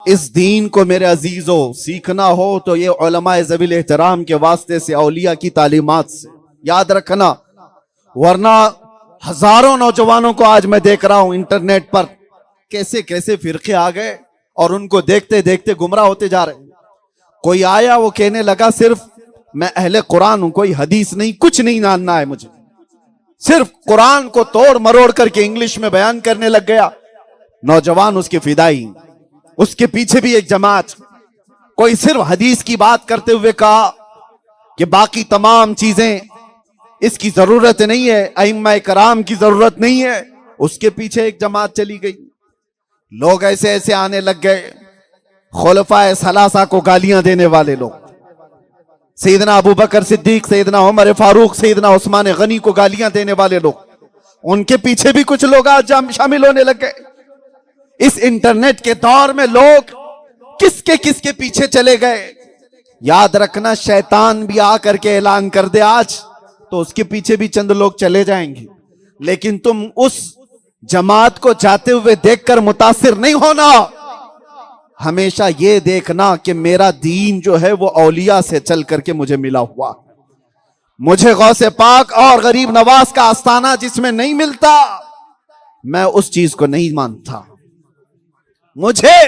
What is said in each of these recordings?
इस दीन को मेरे अजीजों सीखना हो तो ये उलमाए ज़वील एहतराम के वास्ते से, औलिया की तालीमात से याद रखना, वरना हजारों नौजवानों को आज मैं देख रहा हूं इंटरनेट पर कैसे कैसे फिरके आ गए और उनको देखते देखते गुमराह होते जा रहे हैं। कोई आया, वो कहने लगा सिर्फ मैं अहले कुरान हूं, कोई हदीस नहीं, कुछ नहीं जानना है मुझे, सिर्फ कुरान को तोड़ मरोड़ करके इंग्लिश में बयान करने लग गया। नौजवान उसके फिदाई, उसके पीछे भी एक जमात। कोई सिर्फ हदीस की बात करते हुए कहा कि बाकी तमाम चीजें इसकी जरूरत नहीं है, अइम्मा कराम की जरूरत नहीं है, उसके पीछे एक जमात चली गई। लोग ऐसे ऐसे आने लग गए, खुलफाए सलासा को गालियां देने वाले लोग, सैयदना अबू बकर सिद्दीक, सैयदना उमर फारूक, सैयदना उस्मान गनी को गालियां देने वाले लोग, उनके पीछे भी कुछ लोग आज शामिल होने लग गए। इस इंटरनेट के दौर में लोग किसके किसके पीछे चले गए। याद रखना, शैतान भी आकर के ऐलान कर दे आज तो उसके पीछे भी चंद लोग चले जाएंगे, लेकिन तुम उस जमात को जाते हुए देखकर मुतासिर नहीं होना। हमेशा ये देखना कि मेरा दीन जो है वो औलिया से चल करके मुझे मिला हुआ, मुझे गौसे पाक और गरीब नवाज का आस्थाना जिसमें नहीं मिलता, मैं उस चीज को नहीं मानता। मुझे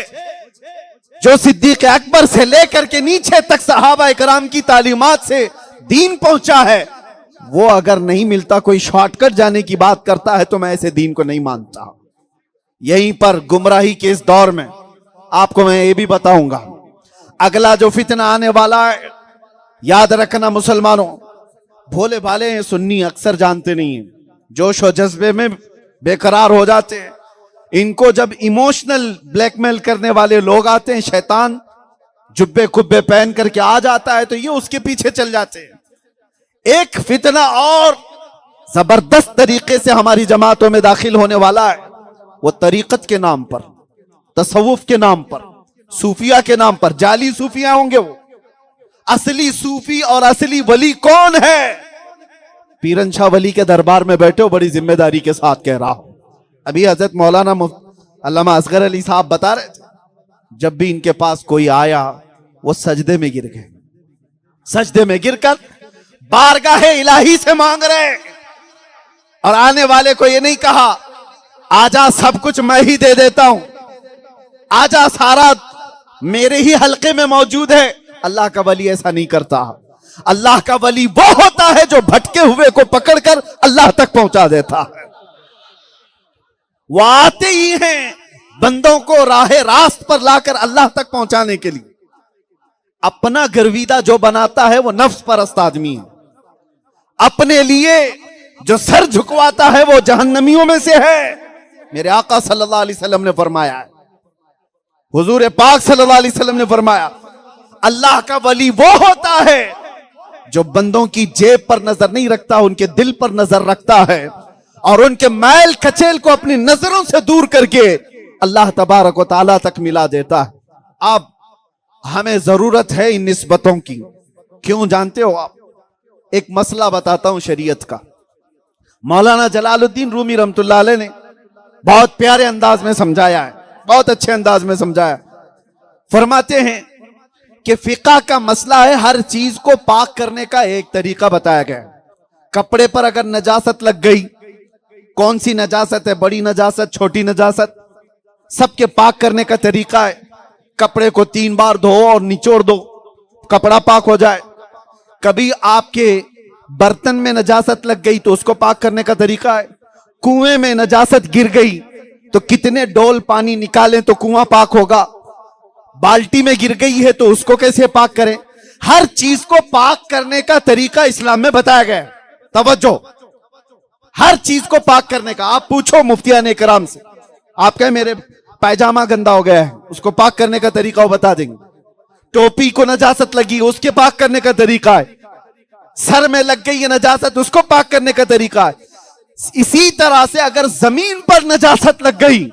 जो सिद्दीक अकबर से लेकर के नीचे तक सहाबा इकराम की तालीमात से दीन पहुंचा है, वो अगर नहीं मिलता, कोई शॉर्टकट जाने की बात करता है, तो मैं ऐसे दीन को नहीं मानता। यहीं पर गुमराही के इस दौर में आपको मैं ये भी बताऊंगा, अगला जो फितना आने वाला है, याद रखना मुसलमानों, भोले भाले हैं सुन्नी, अक्सर जानते नहीं है, जोश और जज्बे में बेकरार हो जाते हैं। इनको जब इमोशनल ब्लैकमेल करने वाले लोग आते हैं, शैतान जुब्बे कुब्बे पहन करके आ जाता है, तो ये उसके पीछे चल जाते हैं। एक फितना और जबरदस्त तरीके से हमारी जमातों में दाखिल होने वाला है, वो तरीकत के नाम पर, तसव्वुफ के नाम पर, सूफिया के नाम पर। जाली सूफिया होंगे वो, असली सूफी और असली वली कौन है? पीरन शाह वली के दरबार में बैठे हो, बड़ी जिम्मेदारी के साथ कह रहा हूं। अभी हजरत मौलाना अल्लामा असगर अली साहब बता रहे थे, जब भी इनके पास कोई आया वो सजदे में गिर गए, सजदे में गिरकर बारगाहे इलाही से मांग रहे, और आने वाले को ये नहीं कहा आजा सब कुछ मैं ही दे देता हूं, आजा सारा मेरे ही हल्के में मौजूद है। अल्लाह का वली ऐसा नहीं करता। अल्लाह का वली वो होता है जो भटके हुए को पकड़कर अल्लाह तक पहुंचा देता है। वो आते ही हैं बंदों को राहे रास्त पर लाकर अल्लाह तक पहुंचाने के लिए। अपना गर्विदा जो बनाता है वो नफ्स परस्त आदमी है। अपने लिए जो सर झुकवाता है वो जहन्नमियों में से है। मेरे आका सल्लल्लाहु अलैहि वसल्लम ने फरमाया है, हुजूर पाक सल्लल्लाहु अलैहि वसल्लम ने फरमाया, अल्लाह का वली वो होता है जो बंदों की जेब पर नजर नहीं रखता, उनके दिल पर नजर रखता है और उनके मैल कचेल को अपनी नजरों से दूर करके अल्लाह तबारक व तआला तक मिला देता है। अब हमें जरूरत है इन निस्बतों की। क्यों जानते हो आप? एक मसला बताता हूं शरीयत का। मौलाना जलालुद्दीन रूमी रहमतुल्लाह अलैह ने बहुत प्यारे अंदाज में समझाया है, बहुत अच्छे अंदाज में समझाया। फरमाते हैं कि फिक़ा का मसला है, हर चीज को पाक करने का एक तरीका बताया गया। कपड़े पर अगर नजासत लग गई, कौन सी नजासत है, बड़ी नजासत, छोटी नजासत, सबके पाक करने का तरीका है। कपड़े को 3 बार धो और निचोड़ दो, कपड़ा पाक हो जाए। कभी आपके बर्तन में नजासत लग गई तो उसको पाक करने का तरीका है। कुएं में नजासत गिर गई तो कितने डोल पानी निकालें तो कुआं पाक होगा। बाल्टी में गिर गई है तो उसको कैसे पाक करें। हर चीज को पाक करने का तरीका इस्लाम में बताया गया है। तवज्जो, हर चीज को पाक करने का। आप पूछो मुफ्तियान इकराम से, आप कहें मेरे पैजामा गंदा हो गया है, उसको पाक करने का तरीका वो बता देंगे। टोपी को नजासत लगी, उसके पाक करने का तरीका है। सर में लग गई है नजासत, उसको पाक करने का तरीका है। इसी तरह से अगर जमीन पर नजासत लग गई,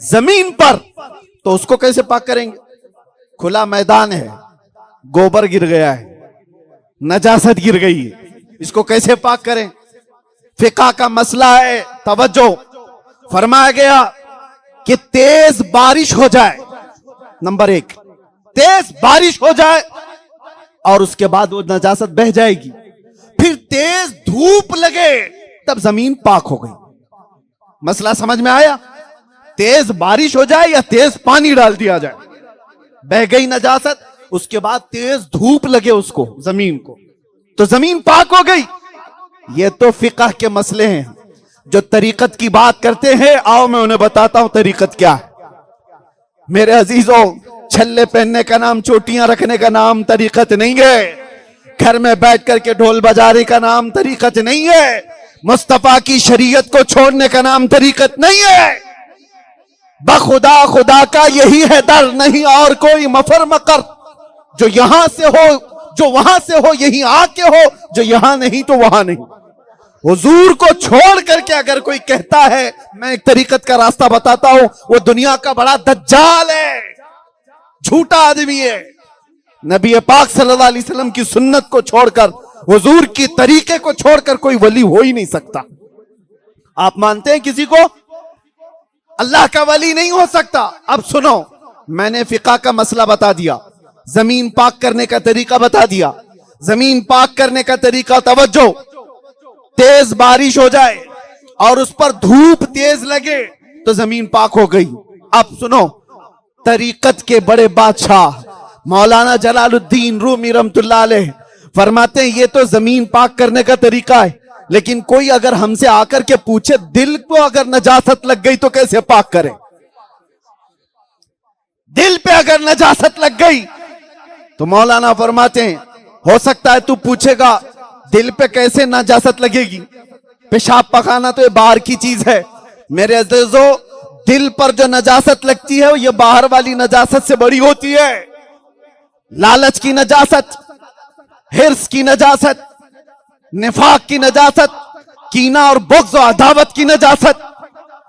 जमीन पर, तो उसको कैसे पाक करेंगे? खुला मैदान है, गोबर गिर गया है, नजासत गिर गई है, इसको कैसे पाक करें? फिक़ा का मसला है। तवज्जो, फरमाया गया कि तेज बारिश हो जाए नंबर एक, तेज बारिश हो जाए और उसके बाद वो नजासत बह जाएगी, फिर तेज धूप लगे तब जमीन पाक हो गई। मसला समझ में आया? तेज बारिश हो जाए या तेज पानी डाल दिया जाए, बह गई नजासत, उसके बाद तेज धूप लगे उसको, जमीन को, तो जमीन पाक हो गई। ये तो फिक़ह के मसले हैं। जो तरीकत की बात करते हैं, आओ मैं उन्हें बताता हूं तरीकत क्या है। मेरे अजीजों, छल्ले पहनने का नाम, चोटियां रखने का नाम तरीकत नहीं है। घर में बैठ करके ढोल बजाने का नाम तरीकत नहीं है। मुस्तफा की शरीयत को छोड़ने का नाम तरीकत नहीं है। बखुदा खुदा का यही है दर, नहीं और कोई मफर मकर। जो यहां से हो, जो वहां से हो, यही आके हो, जो यहां नहीं तो वहां नहीं। हुजूर को छोड़ करके अगर कोई कहता है मैं एक तरीकत का रास्ता बताता हूं, वो दुनिया का बड़ा दज्जाल है, झूठा आदमी है। नबी पाक सल्लल्लाहु अलैहि वसल्लम की सुन्नत को छोड़कर, हुजूर की तरीके को छोड़कर कोई वली हो ही नहीं सकता। आप मानते हैं किसी को अल्लाह का वली नहीं हो सकता? अब सुनो, मैंने फिक़ा का मसला बता दिया, जमीन पाक करने का तरीका बता दिया। जमीन पाक करने का तरीका, तवज्जो, तेज बारिश हो जाए और उस पर धूप तेज लगे तो जमीन पाक हो गई। अब सुनो, तरीकत के बड़े बादशाह मौलाना जलालुद्दीन रूमी रहमतुल्लाह अलैह फरमाते हैं ये तो जमीन पाक करने का तरीका है, लेकिन कोई अगर हमसे आकर के पूछे दिल को अगर नजासत लग गई तो कैसे पाक करें? दिल पे अगर नजासत लग गई तो मौलाना फरमाते हैं हो सकता है तू पूछेगा दिल पे कैसे नजासत लगेगी, पेशाब पखाना तो ये बाहर की चीज है। मेरे अज़ीज़ों, दिल पर जो नजासत लगती है ये बाहर वाली नजासत से बड़ी होती है। लालच की नजासत, हिर्स की नजासत, निफाक की नजासत, कीना और बुग़्ज़ और अदावत की नजासत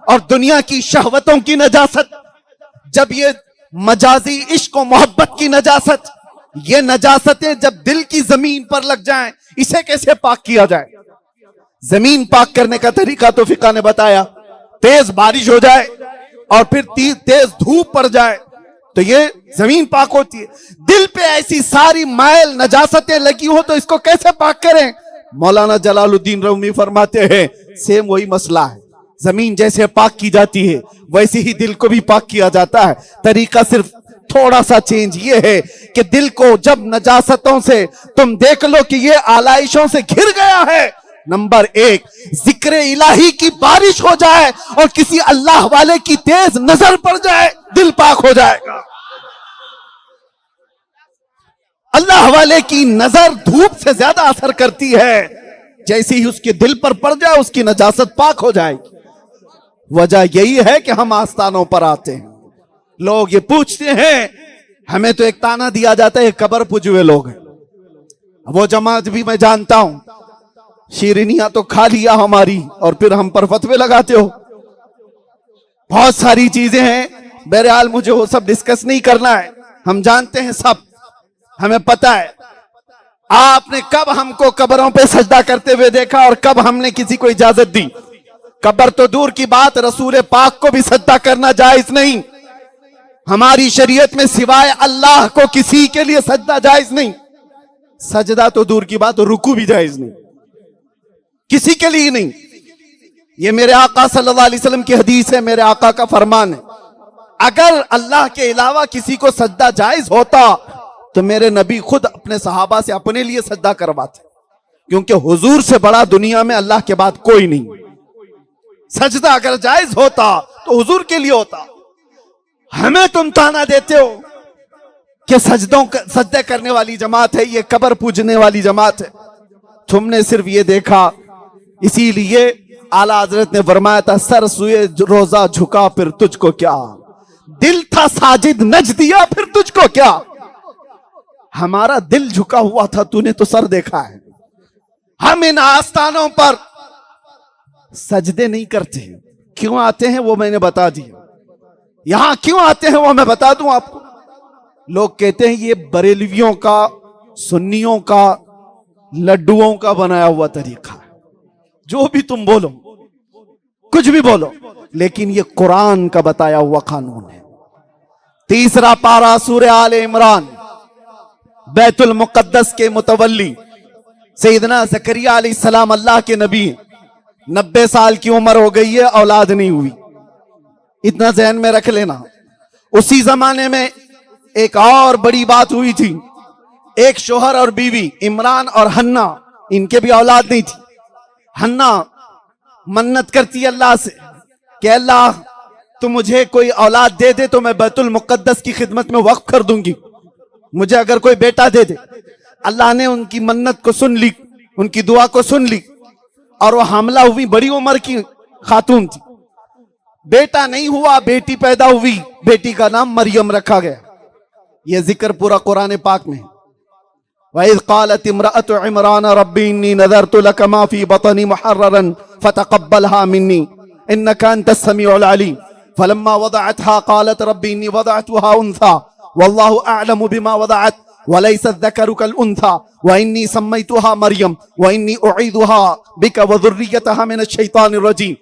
और दुनिया की शहवतों की नजासत, जब ये मजाजी इश्क और मोहब्बत की नजासत, ये नजासतें जब दिल की जमीन पर लग जाएं, इसे कैसे पाक किया जाए? जमीन पाक करने का तरीका तो फिक़ा ने बताया, तेज बारिश हो जाए और फिर तेज धूप पड़ जाए तो ये जमीन पाक होती है। दिल पे ऐसी सारी मैल नजासतें लगी हो तो इसको कैसे पाक करें? मौलाना जलालुद्दीन रूमी फरमाते हैं सेम वही मसला है। जमीन जैसे पाक की जाती है वैसे ही दिल को भी पाक किया जाता है। तरीका सिर्फ थोड़ा सा चेंज ये है कि दिल को जब नजासतों से तुम देख लो कि ये आलाइशों से घिर गया है, नंबर एक, जिक्र इलाही की बारिश हो जाए और किसी अल्लाह वाले की तेज नजर पड़ जाए, दिल पाक हो जाएगा। अल्लाह वाले की नजर धूप से ज्यादा असर करती है, जैसे ही उसके दिल पर पड़ जाए उसकी नजासत पाक हो जाएगी। वजह यही है कि हम आस्थानों पर आते हैं, लोग ये पूछते हैं, हमें तो एक ताना दिया जाता है कब्र पुजुए लोग हैं। वो जमात भी मैं जानता हूं, शीरनियां तो खा लिया हमारी और फिर हम पर फतवे लगाते हो। बहुत सारी चीजें हैं, बहरहाल मुझे वो सब डिस्कस नहीं करना है। हम जानते हैं सब, हमें पता है आपने कब हमको कब्रों पे सजदा करते हुए देखा और कब हमने किसी को इजाजत दी। कब्र तो दूर की बात, रसूल पाक को भी सजदा करना जायज नहीं। हमारी शरीयत में सिवाय अल्लाह को किसी के लिए सजदा जायज नहीं। सजदा तो दूर की बात, रुकू भी जायज नहीं, किसी के लिए नहीं। ये मेरे आका सल्लल्लाहु अलैहि वसल्लम की हदीस है, मेरे आका का फरमान है। अगर अल्लाह के अलावा किसी को सजदा जायज होता तो मेरे नबी खुद अपने सहाबा से अपने लिए सजदा करवाते, क्योंकि हुजूर से बड़ा दुनिया में अल्लाह के बाद कोई नहीं। सजदा अगर जायज होता तो हुजूर के लिए होता। हमें तुम ताना देते हो कि सजदे करने वाली जमात है, ये कब्र पूजने वाली जमात है। तुमने सिर्फ ये देखा, इसीलिए आला हजरत ने फरमाया था सर सुए रोजा झुका फिर तुझको क्या, दिल था साजिद नज दिया फिर तुझको क्या। हमारा दिल झुका हुआ था, तूने तो सर देखा है। हम इन आस्थानों पर सजदे नहीं करते। क्यों आते हैं वो मैंने बता दिया। यहां क्यों आते हैं वो मैं बता दूं आपको। लोग कहते हैं ये बरेलवियों का, सुन्नियों का, लड्डुओं का बनाया हुआ तरीका है। जो भी तुम बोलो, कुछ भी बोलो, लेकिन ये कुरान का बताया हुआ कानून है। तीसरा पारा सूरह आले इमरान। बैतुल मुकद्दस के मुतवल्ली सैयदना ज़करिया अलैहिस्सलाम अल्लाह के नबी, 90 साल की उम्र हो गई है, औलाद नहीं हुई। इतना ज़हन में रख लेना। उसी जमाने में एक और बड़ी बात हुई थी। एक शोहर और बीवी, इमरान और हन्ना, इनके भी औलाद नहीं थी। हन्ना मन्नत करती अल्लाह से कि अल्लाह तू मुझे कोई औलाद दे दे तो मैं बैतुल मुकद्दस की खिदमत में वक्फ कर दूंगी, मुझे अगर कोई बेटा दे दे। अल्लाह ने उनकी मन्नत को सुन ली, उनकी दुआ को सुन ली, और वो हामला हुई। बड़ी उम्र की खातून थी। बेटा नहीं हुआ, बेटी पैदा हुई। बेटी का नाम मरियम रखा गया। यह जिक्र पूरा कुरान पाक में। वइज़ क़ालत इम्रअतु इमरान रब्बी इन्नी नज़रतु लक मा फ़ी बतनी मुहर्ररन फ़तक़ब्बलहा मिन्नी इन्नका अंतस समीउल अलीम फलम्मा वदअतहा क़ालत रब्बी इन्नी वदअतुहा उन्सा वल्लाहु अअलमु बिमा वदअत वलैसा अज़्ज़करु कल उन्सा व इन्नी सम्मैतुहा मरियम व इन्नी उईदुहा बिका व ज़ुर्रियतहा मिनश शैतानिर रजीम।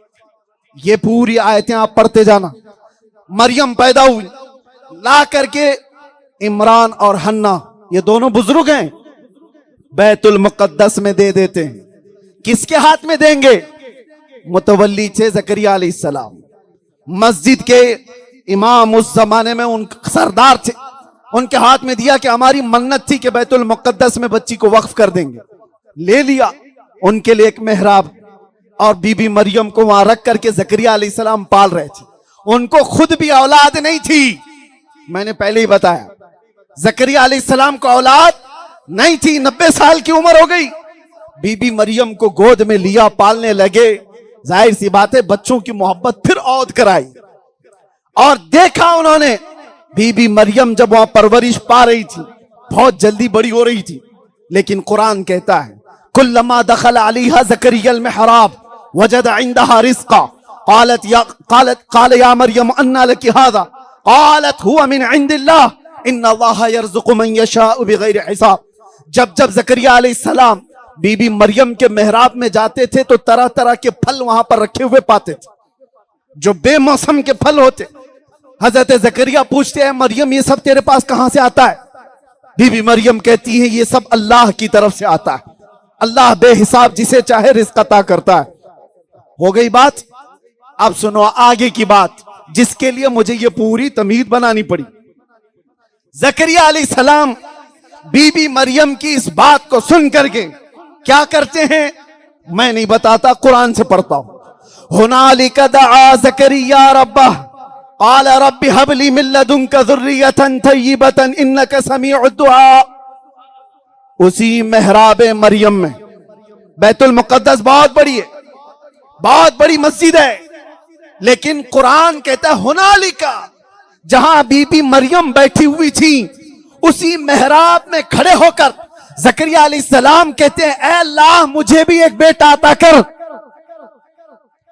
ये पूरी आयतें आप पढ़ते जाना। मरियम पैदा हुई, ला करके इमरान और हन्ना, ये दोनों बुजुर्ग हैं, बैतुल मुकद्दस में दे देते हैं। किसके हाथ में देंगे? मुतवल्ली थे ज़करिया अलैहिस्सलाम, मस्जिद के इमाम, उस जमाने में उन सरदार थे। उनके हाथ में दिया कि हमारी मन्नत थी कि बैतुल मुकद्दस में बच्ची को वक्फ कर देंगे। ले लिया। उनके लिए एक मेहराब और बीबी मरियम को वहां रख करके ज़करिया अलैहिस्सलाम पाल रहे थे। उनको खुद भी औलाद नहीं थी। मैंने पहले ही बताया, ज़करिया अलैहिस्सलाम को औलाद नहीं थी, 90 साल की उम्र हो गई। बीबी मरियम को गोद में लिया, पालने लगे। जाहिर सी बात है, बच्चों की मोहब्बत फिर औद कराई। और देखा उन्होंने, बीबी मरियम जब वहां परवरिश पा रही थी, बहुत जल्दी बड़ी हो रही थी। लेकिन कुरान कहता है, कुल्लमा दखल अलैहा ज़करिया अल-मिहराब वजद इंदहा रिज़्क़ा क़ाल या मरियम अन्ना लकी हाज़ा क़ालत हुवा मिन इंदिल्लाह इन्नल्लाह यर्ज़ुक़ु मन यशाअ बिग़ैरि हिसाब। जब जब ज़करिया अलैहिस्सलाम बीबी मरियम के मेहराब में जाते थे तो तरह तरह के फल वहां पर रखे हुए पाते थे, जो बेमौसम के फल होते। हजरत ज़करिया पूछते हैं, मरियम ये सब तेरे पास कहां से आता है? बीबी मरियम कहती है, ये सब अल्लाह की तरफ से आता है। अल्लाह बेहिसाब जिसे चाहे रिज़्क़ अता करता है। हो गई बात। अब सुनो आगे की बात, जिसके लिए मुझे ये पूरी तमीद बनानी पड़ी। ज़करिया अलैहिस्सलाम बीबी मरियम की इस बात को सुन करके क्या करते हैं, मैं नहीं बताता, कुरान से पढ़ता हूं। हुनालिका दआ ज़करिया रब्बह क़ाल रब्बि हब ली मिन लदुनका ज़ुर्रियतन तय्यिबतन इन्नका समीउद दुआ। उसी मेहराब मरियम में, बैतुल मुकद्दस बहुत बड़ी है, बहुत बड़ी मस्जिद है, लेकिन कुरान कहता है हुनालिका, जहां बीबी मरियम बैठी हुई थी, उसी मेहराब में खड़े होकर ज़करिया अलैहिस्सलाम कहते हैं, ऐ अल्लाह मुझे भी एक बेटा अता कर।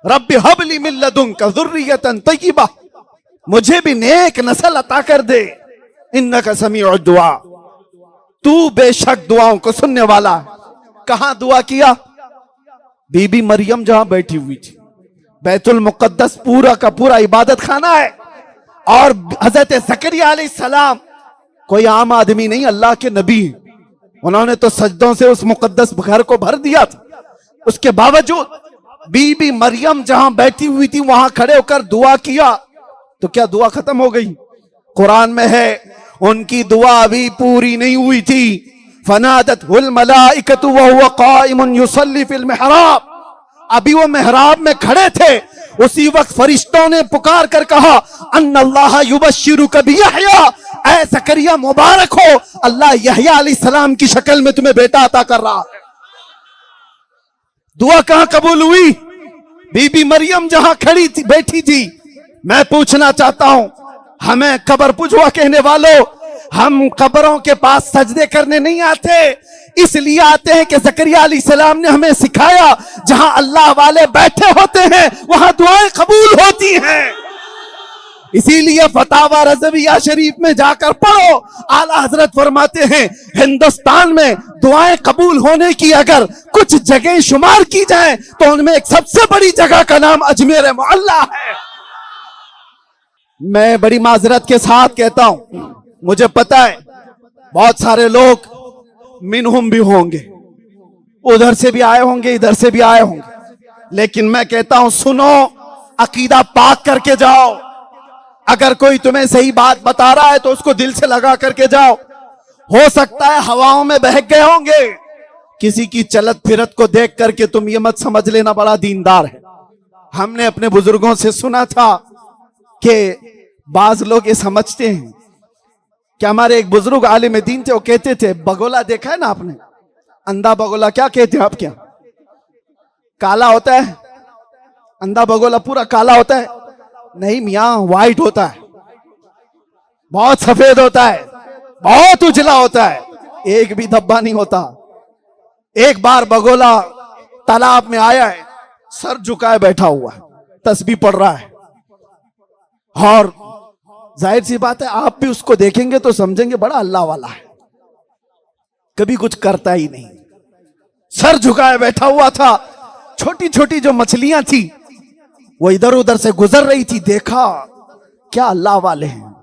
रब्बि हब ली मिन लदुनका ज़ुर्रियतन तय्यिबा, मुझे भी नेक नस्ल अता कर दे। इन्नका समीउद दुआ, तू बेशक दुआओं को सुनने वाला है। कहां दुआ किया? बीबी मरियम जहां बैठी हुई थी। बैतुल मुकद्दस पूरा का पूरा इबादत खाना है। और हजरत ज़करिया अलैहिस्सलाम कोई आम आदमी नहीं, अल्लाह के नबी। उन्होंने तो सजदों से उस मुकद्दस घर को भर दिया था। उसके बावजूद बीबी मरियम जहां बैठी हुई थी वहां खड़े होकर दुआ किया, तो क्या दुआ खत्म हो गई? कुरान में है, उनकी दुआ अभी पूरी नहीं हुई थी। फनादतहुल मलाइकतु व हुवा काइमुन युसल्ली फिल मिहराब, अभी वो मेहराब में खड़े थे, उसी वक्त फरिश्तों ने पुकार कर कहा, अन्नल्लाह युबश्शिरुका बियहया, ऐ ज़करिया मुबारक हो, अल्लाह यहया अलैहिस्सलाम की शक्ल में तुम्हें बेटा अता कर रहा है। दुआ कहां कबूल हुई? बीबी मरियम जहां खड़ी थी, बैठी थी। मैं पूछना चाहता हूं, हमें कब्र पुजवा कहने वालों, हम कब्रों के पास सजदे करने नहीं आते, इसलिए आते हैं कि ज़करिया अलैहिस्सलाम ने हमें सिखाया, जहां अल्लाह वाले बैठे होते हैं वहां दुआएं कबूल होती हैं। इसीलिए फतावा रज़विया शरीफ में जाकर पढ़ो, आला हजरत फरमाते हैं, हिंदुस्तान में दुआएं कबूल होने की अगर कुछ जगह शुमार की जाए तो उनमें एक सबसे बड़ी जगह का नाम अजमेर मोहल्ला है। मैं बड़ी माजरत के साथ कहता हूं, मुझे पता है बहुत सारे लोग मिनहुम भी होंगे, उधर से भी आए होंगे, इधर से भी आए होंगे, लेकिन मैं कहता हूं सुनो, अकीदा पाक करके जाओ। अगर कोई तुम्हें सही बात बता रहा है तो उसको दिल से लगा करके जाओ। हो सकता है हवाओं में बहक गए होंगे, किसी की चलत फिरत को देख करके तुम ये मत समझ लेना बड़ा दीनदार है। हमने अपने बुजुर्गों से सुना था कि बाज लोग ये समझते हैं कि हमारे एक बुजुर्ग आलिम दीन थे, वो कहते थे बगोला देखा है ना आपने, अंधा बगोला, क्या कहते हैं आप, क्या काला होता है अंधा बगोला, पूरा काला होता है? नहीं मियां, व्हाइट होता है, बहुत सफेद होता है, बहुत उजला होता है, एक भी धब्बा नहीं होता। एक बार बगोला तालाब में आया है, सर झुकाए बैठा हुआ है, तस्बीह पढ़ रहा है, और जाहिर सी बात है आप भी उसको देखेंगे तो समझेंगे बड़ा अल्लाह वाला है, कभी कुछ करता ही नहीं, सर झुकाए बैठा हुआ था। छोटी छोटी जो मछलियां थी वो इधर उधर से गुजर रही थी, देखा क्या अल्लाह वाले हैं,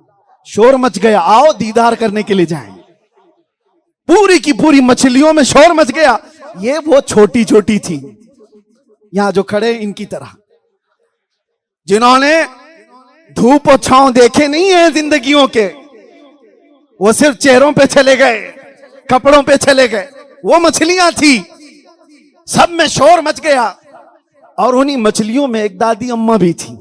शोर मच गया, आओ दीदार करने के लिए जाएं। पूरी की पूरी मछलियों में शोर मच गया। ये वो छोटी छोटी थी, यहां जो खड़े इनकी तरह, जिन्होंने धूप और छांव देखे नहीं है जिंदगियों के, वो सिर्फ चेहरों पे चले गए, कपड़ों पे चले गए, वो मछलियां थी, सब में शोर मच गया। और उन्हीं मछलियों में एक दादी अम्मा भी थी,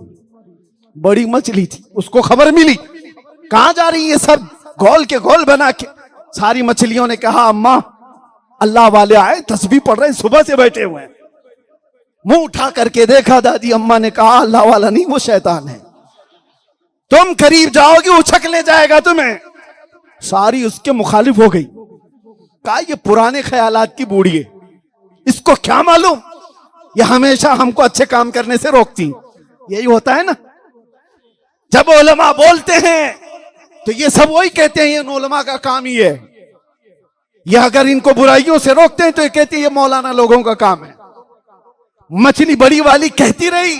बड़ी मछली थी, उसको खबर मिली कहां जा रही है सब, गोल के गोल बना के। सारी मछलियों ने कहा अम्मा अल्लाह वाले आए, तस्बीह पढ़ रहे, सुबह से बैठे हुए हैं। मुंह उठा करके देखा, दादी अम्मा ने कहा अल्लाह वाला नहीं, वो शैतान है, तुम करीब जाओगे उछक ले जाएगा तुम्हें। सारी उसके मुखालिफ हो गई, कहा ये पुराने ख्यालात की बूढ़ी है, इसको क्या मालूम, ये हमेशा हमको अच्छे काम करने से रोकती। यही होता है ना, जब उलमा बोलते हैं तो ये सब वही कहते हैं, ये उलमा का काम ही है, ये अगर इनको बुराइयों से रोकते हैं तो ये कहते हैं ये मौलाना लोगों का काम है। मछली बड़ी वाली कहती रही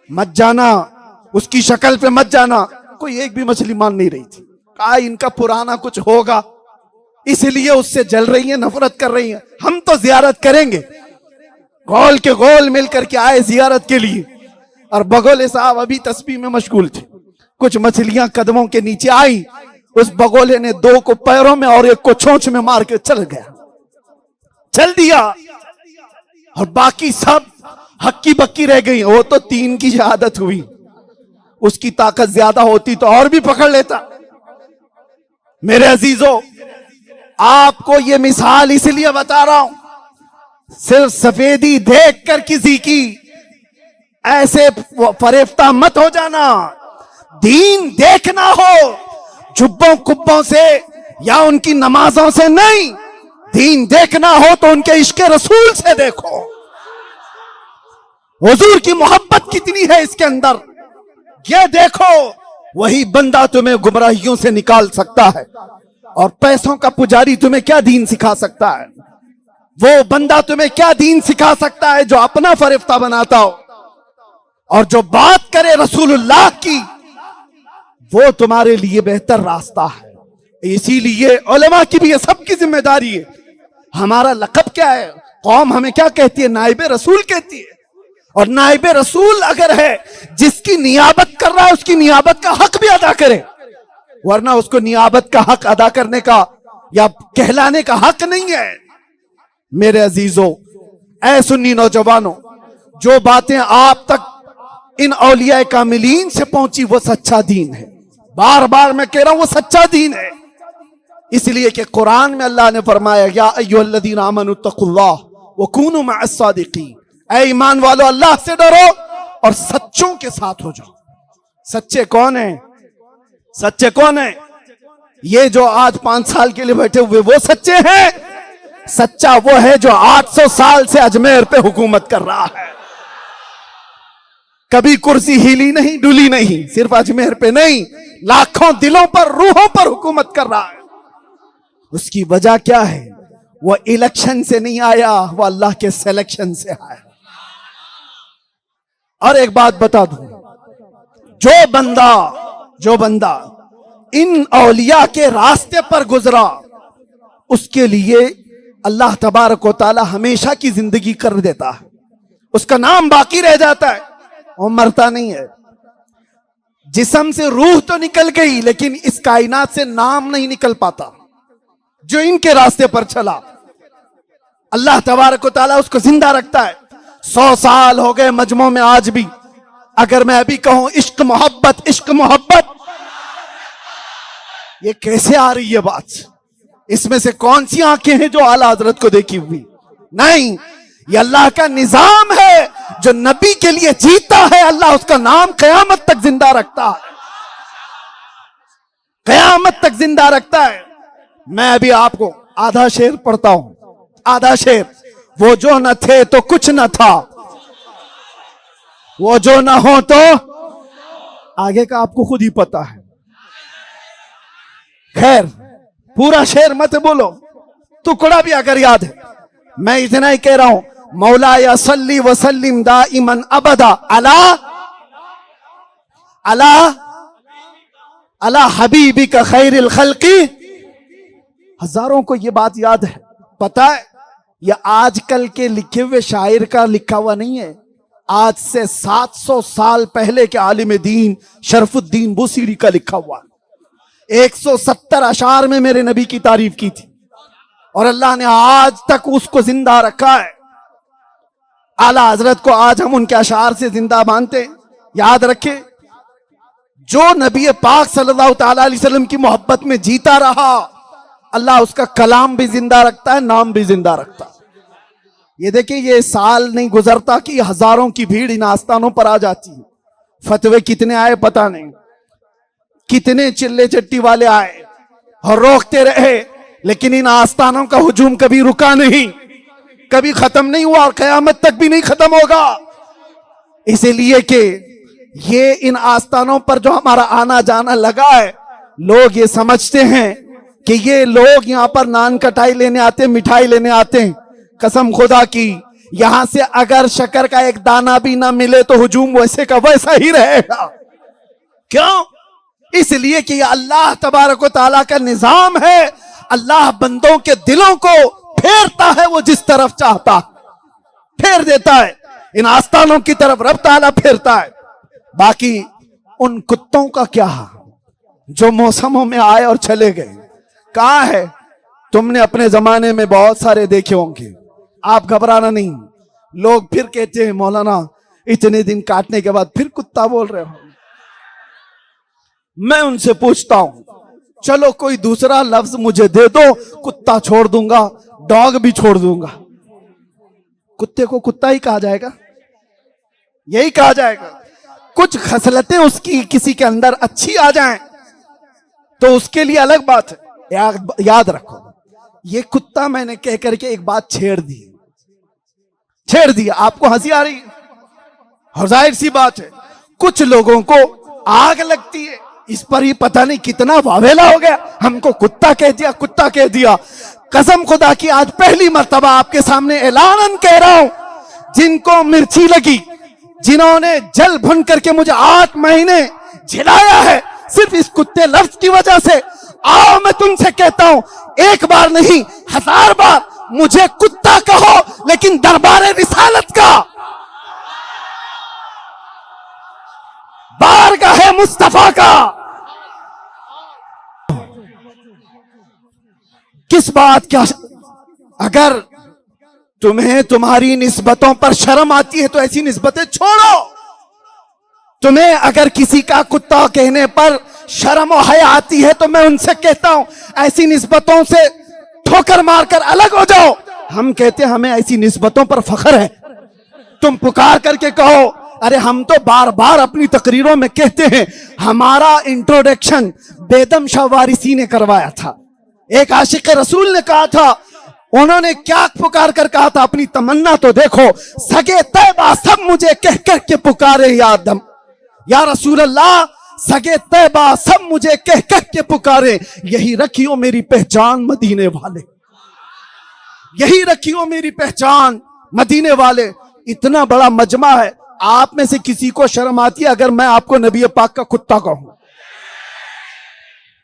मत जाना, उसकी शक्ल पे मत जाना, कोई एक भी मछली मान नहीं रही थी। कहा इनका पुराना कुछ होगा इसलिए उससे जल रही है, नफरत कर रही है, हम तो जियारत करेंगे। गोल के गोल मिलकर के आए जियारत के लिए, और बगोले साहब अभी तस्बीह में मशगूल थे। कुछ मछलियां कदमों के नीचे आई, उस बगोले ने दो को पैरों में और एक को चोंच में मार के चल गया, चल दिया, और बाकी सब हक्की बक्की रह गई। वो तो तीन की शहादत हुई, उसकी ताकत ज्यादा होती तो और भी पकड़ लेता। मेरे अजीजों, आपको ये मिसाल इसलिए बता रहा हूं, सिर्फ सफेदी देखकर किसी की ऐसे फरेफ्ता मत हो जाना। दीन देखना हो जुब्बों कुब्बों से या उनकी नमाजों से नहीं, दीन देखना हो तो उनके इश्क रसूल से देखो। हुजूर की मोहब्बत कितनी है इसके अंदर, ये देखो। वही बंदा तुम्हें गुमराहियों से निकाल सकता है, और पैसों का पुजारी तुम्हें क्या दीन सिखा सकता है? वो बंदा तुम्हें क्या दीन सिखा सकता है जो अपना फरिफ्ता बनाता हो, और जो बात करे रसूलुल्लाह की, वो तुम्हारे लिए बेहतर रास्ता है। इसीलिए उलमा की भी ये सबकी जिम्मेदारी है। हमारा लक़ब क्या है? कौम हमें क्या कहती है? नाइबे रसूल कहती है। और नाइबे रसूल अगर है, जिसकी नियाबत कर रहा है उसकी नियाबत का हक भी अदा करे, वरना उसको नियाबत का हक अदा करने का या कहलाने का हक नहीं है। मेरे अजीजों, ऐ सुन्नी नौजवानों, जो बातें आप तक इन औलिया कामिलीन से पहुंची वो सच्चा दीन है। बार बार मैं कह रहा हूं वो सच्चा दीन है, इसलिए कि कुरान में अल्लाह ने फरमाया या अय्युहल्लज़ीना आमनू तक़ुल्लाह व कूनू मअस सादिक़ीन, ऐ ईमान वालों अल्लाह से डरो और सच्चों के साथ हो जाओ। सच्चे कौन है? सच्चे कौन है? ये जो आज 5 साल के लिए बैठे हुए वो सच्चे हैं? सच्चा वो है जो 800 साल से अजमेर पे हुकूमत कर रहा है, कभी कुर्सी हिली नहीं डुली नहीं, सिर्फ अजमेर पे नहीं, लाखों दिलों पर रूहों पर हुकूमत कर रहा है। उसकी वजह क्या है? वो इलेक्शन से नहीं आया, वो अल्लाह के सिलेक्शन से आया। और एक बात बता दूं, जो बंदा जो बंदा इन औलिया के रास्ते पर गुजरा उसके लिए अल्लाह तबारक व तआला हमेशा की जिंदगी कर देता है, उसका नाम बाकी रह जाता है और मरता नहीं है। जिस्म से रूह तो निकल गई लेकिन इस कायनात से नाम नहीं निकल पाता। जो इनके रास्ते पर चला अल्लाह तबारक व तआला उसको जिंदा रखता है। 100 साल हो गए मजमू में, आज भी अगर मैं अभी कहूं इश्क मोहब्बत इश्क मोहब्बत, ये कैसे आ रही है बात? इसमें से कौन सी आंखें हैं जो आला हजरत को देखी हुई? नहीं, ये अल्लाह का निजाम है। जो नबी के लिए जीता है अल्लाह उसका नाम कयामत तक जिंदा रखता है, कयामत तक जिंदा रखता है। मैं अभी आपको आधा शेर पढ़ता हूं, आधा शेर। वो जो न थे तो कुछ न था, वो जो न हो तो आगे का आपको खुद ही पता है। खैर पूरा शेर मत बोलो, टुकड़ा भी अगर याद है। मैं इतना ही कह रहा हूं, मौला या सल्ली वसल्लिम दाइमन अबदा अला अला अला हबीबी का खैरिल खल्की। हजारों को ये बात याद है, पता है यह आजकल के लिखे हुए शायर का लिखा हुआ नहीं है। आज से 700 साल पहले के आलिम दीन शरफुद्दीन बुसीरी का लिखा हुआ। 170 अशार में मेरे नबी की तारीफ की थी और अल्लाह ने आज तक उसको जिंदा रखा है। आला हजरत को आज हम उनके अशार से जिंदा मानते हैं। याद रखे, जो नबी पाक सल्लल्लाहु अलैहि वसल्लम की मोहब्बत में जीता रहा अल्लाह उसका कलाम भी जिंदा रखता है, नाम भी जिंदा रखता है। ये देखिए, ये साल नहीं गुजरता कि हजारों की भीड़ इन आस्थानों पर आ जाती है। फतवे कितने आए पता नहीं, कितने चिल्ले चट्टी वाले आए और रोकते रहे, लेकिन इन आस्थानों का हुजूम कभी रुका नहीं, कभी खत्म नहीं हुआ और कयामत तक भी नहीं खत्म होगा। इसीलिए कि ये इन आस्थानों पर जो हमारा आना जाना लगा है, लोग ये समझते हैं कि ये लोग यहाँ पर नान कटाई लेने आते हैं, मिठाई लेने आते हैं। कसम खुदा की, यहां से अगर शक्कर का एक दाना भी ना मिले तो हुजूम वैसे का वैसा ही रहेगा। क्यों? इसलिए कि यह अल्लाह तबारक व तआला का निजाम है। अल्लाह बंदों के दिलों को फेरता है, वो जिस तरफ चाहता फेर देता है। इन आस्थानों की तरफ रब ताला फेरता है। बाकी उन कुत्तों का क्या, जो मौसमों में आए और चले गए, कहां है? तुमने अपने जमाने में बहुत सारे देखे होंगे, आप घबराना नहीं। लोग फिर कहते हैं मौलाना इतने दिन काटने के बाद फिर कुत्ता बोल रहे हो। मैं उनसे पूछता हूं, चलो कोई दूसरा लफ्ज मुझे दे दो, कुत्ता छोड़ दूंगा, डॉग भी छोड़ दूंगा। कुत्ते को कुत्ता ही कहा जाएगा, यही कहा जाएगा। कुछ खसलतें उसकी किसी के अंदर अच्छी आ जाएं तो उसके लिए अलग बात है। याद रखो, ये कुत्ता मैंने कह करके एक बात छेड़ दी, आपको हंसी आ रही है और जाहिर सी बात है कुछ लोगों को आग लगती है इस पर ही, पता नहीं कितना वावेला हो गया, हमको कुत्ता कह दिया, कुत्ता कह दिया। कसम खुदा की आज पहली मर्तबा आपके सामने ऐलानन कह रहा हूं, जिनको मिर्ची लगी, जिन्होंने जल भुन करके मुझे 8 महीने झिलाया है सिर्फ इस कुत्ते लफ्ज की वजह से, आओ मैं तुमसे कहता हूं, एक बार नहीं 1000 बार मुझे कुत्ता कहो, लेकिन दरबारे रिसालत का, बारगाह मुस्तफा का किस बात क्या? अगर तुम्हें तुम्हारी निस्बतों पर शर्म आती है तो ऐसी निस्बतें छोड़ो। तुम्हें अगर किसी का कुत्ता कहने पर शर्म और हया आती है तो मैं उनसे कहता हूं, ऐसी निस्बतों से ठोकर मारकर अलग हो जाओ। हम कहते हैं हमें ऐसी निस्बतों पर फख्र है। तुम पुकार करके कहो, अरे हम तो बार बार अपनी तकरीरों में कहते हैं, हमारा इंट्रोडक्शन बेदम शाह वारिसी ने करवाया था। एक आशिक रसूल ने कहा था, उन्होंने क्या पुकार कर कहा था, अपनी तमन्ना तो देखो, सगे तैबा सब मुझे कह कह के पुकारे यादम, या रसूल अल्लाह सगे तैबा सब मुझे कह कह के पुकारे, यही रखियो मेरी पहचान मदीने वाले, यही रखियो मेरी पहचान मदीने वाले। इतना बड़ा मजमा है, आप में से किसी को शर्म आती है अगर मैं आपको नबी पाक का कुत्ता कहूं?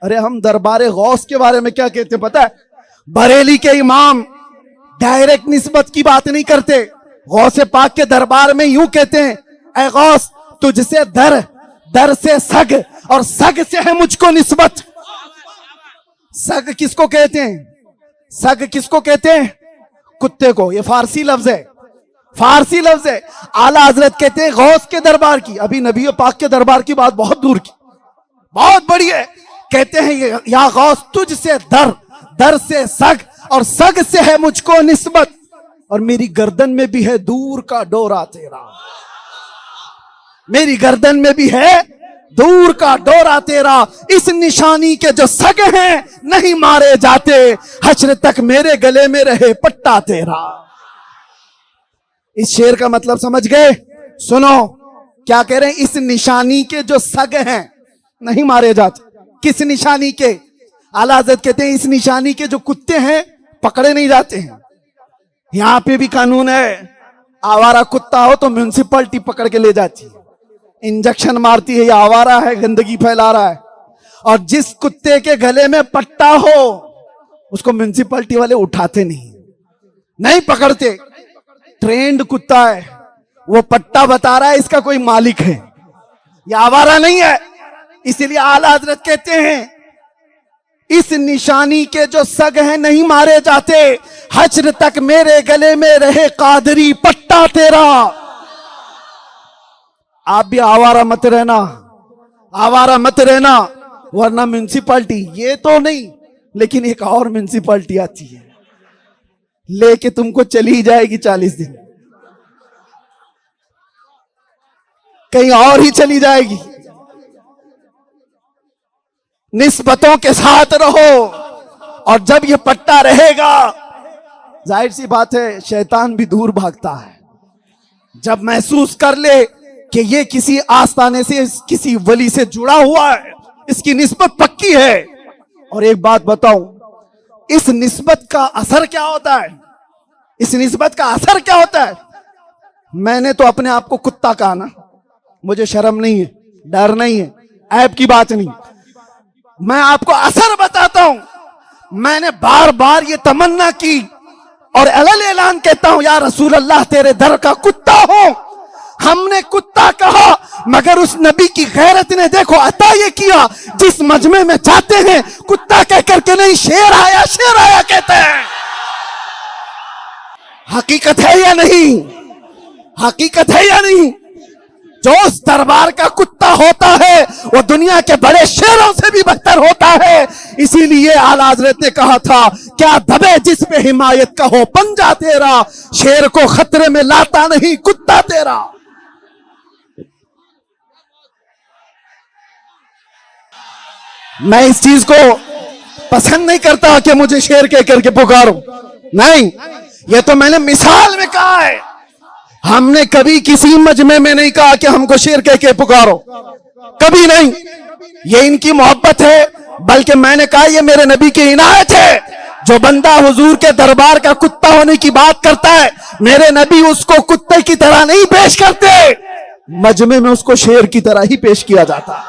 अरे हम दरबार गौस के बारे में क्या कहते पता है? बरेली के इमाम डायरेक्ट निस्बत की बात नहीं करते। गौसे पाक के दरबार में यूं कहते हैं, ऐ गौस तुझसे दर, दर से सग, और सग से है मुझको निस्बत। सग किसको कहते हैं? सग किसको कहते हैं? कुत्ते को। ये फारसी लफ्ज है, फारसी लफ्ज है। आला हजरत कहते हैं गौस के दरबार की, अभी नबी पाक के दरबार की बात बहुत दूर की, बहुत बड़ी है। कहते हैं या गौस तुझसे दर, दर से सग, और सग से है मुझको निस्बत, और मेरी गर्दन में भी है दूर का डोरा तेरा। मेरी गर्दन में भी है दूर का डोरा तेरा। इस निशानी के जो सग हैं नहीं मारे जाते, हश्र तक मेरे गले में रहे पट्टा तेरा। इस शेर का मतलब समझ गए? सुनो क्या कह रहे हैं? इस निशानी के जो सग हैं नहीं मारे जाते। किस निशानी के? आला हज़रत कहते हैं इस निशानी के जो कुत्ते हैं पकड़े नहीं जाते हैं। यहां पे भी कानून है, आवारा कुत्ता हो तो म्युनिसिपैलिटी पकड़ के ले जाती है, इंजेक्शन मारती है, ये आवारा है, गंदगी फैला रहा है। और जिस कुत्ते के गले में पट्टा हो उसको म्युनिसिपैलिटी वाले उठाते नहीं, नहीं पकड़ते। ट्रेंड कुत्ता है, वो पट्टा बता रहा है इसका कोई मालिक है, ये आवारा नहीं है। इसीलिए आला हजरत कहते हैं इस निशानी के जो सग हैं नहीं मारे जाते, हश्र तक मेरे गले में रहे कादरी पट्टा तेरा। आप भी आवारा मत रहना, आवारा मत रहना, वरना म्युनिसिपैलिटी, ये तो नहीं लेकिन एक और म्युनिसिपैलिटी आती है, लेके तुमको चली जाएगी 40 दिन, कहीं और ही चली जाएगी। निस्बतों के साथ रहो, और जब ये पट्टा रहेगा जाहिर सी बात है शैतान भी दूर भागता है। जब महसूस कर ले कि ये किसी आस्थाने से, किसी वली से जुड़ा हुआ है, इसकी निस्बत पक्की है। और एक बात बताऊं, इस निस्बत का असर क्या होता है? इस निस्बत का असर क्या होता है? मैंने तो अपने आप को कुत्ता कहा ना, मुझे शर्म नहीं है, डर नहीं है, ऐब की बात नहीं। मैं आपको असर बताता हूं। मैंने बार बार ये तमन्ना की और अलल ऐलान कहता हूं, या रसूल अल्लाह तेरे दर का कुत्ता हो। हमने कुत्ता कहा मगर उस नबी की गैरत ने देखो अता ये किया, जिस मजमे में जाते हैं कुत्ता कह करके नहीं, शेर आया, शेर आया कहते हैं। हकीकत है या नहीं? हकीकत है या नहीं? जो उस दरबार का कुत्ता होता है वो दुनिया के बड़े शेरों से भी बदतर होता है। इसीलिए आला हज़रत ने कहा था, क्या दबे जिस पे हिमायत का हो पंजा तेरा, शेर को खतरे में लाता नहीं कुत्ता तेरा। मैं इस चीज को पसंद नहीं करता कि मुझे शेर कह करके पुकारो, नहीं, ये तो मैंने मिसाल में कहा है। हमने कभी किसी मजमे में नहीं कहा कि हमको शेर कह के पुकारो, कभी नहीं। ये इनकी मोहब्बत है, बल्कि मैंने कहा ये मेरे नबी की इनायत है। जो बंदा हुजूर के दरबार का कुत्ता होने की बात करता है, मेरे नबी उसको कुत्ते की तरह नहीं पेश करते, मजमे में उसको शेर की तरह ही पेश किया जाता।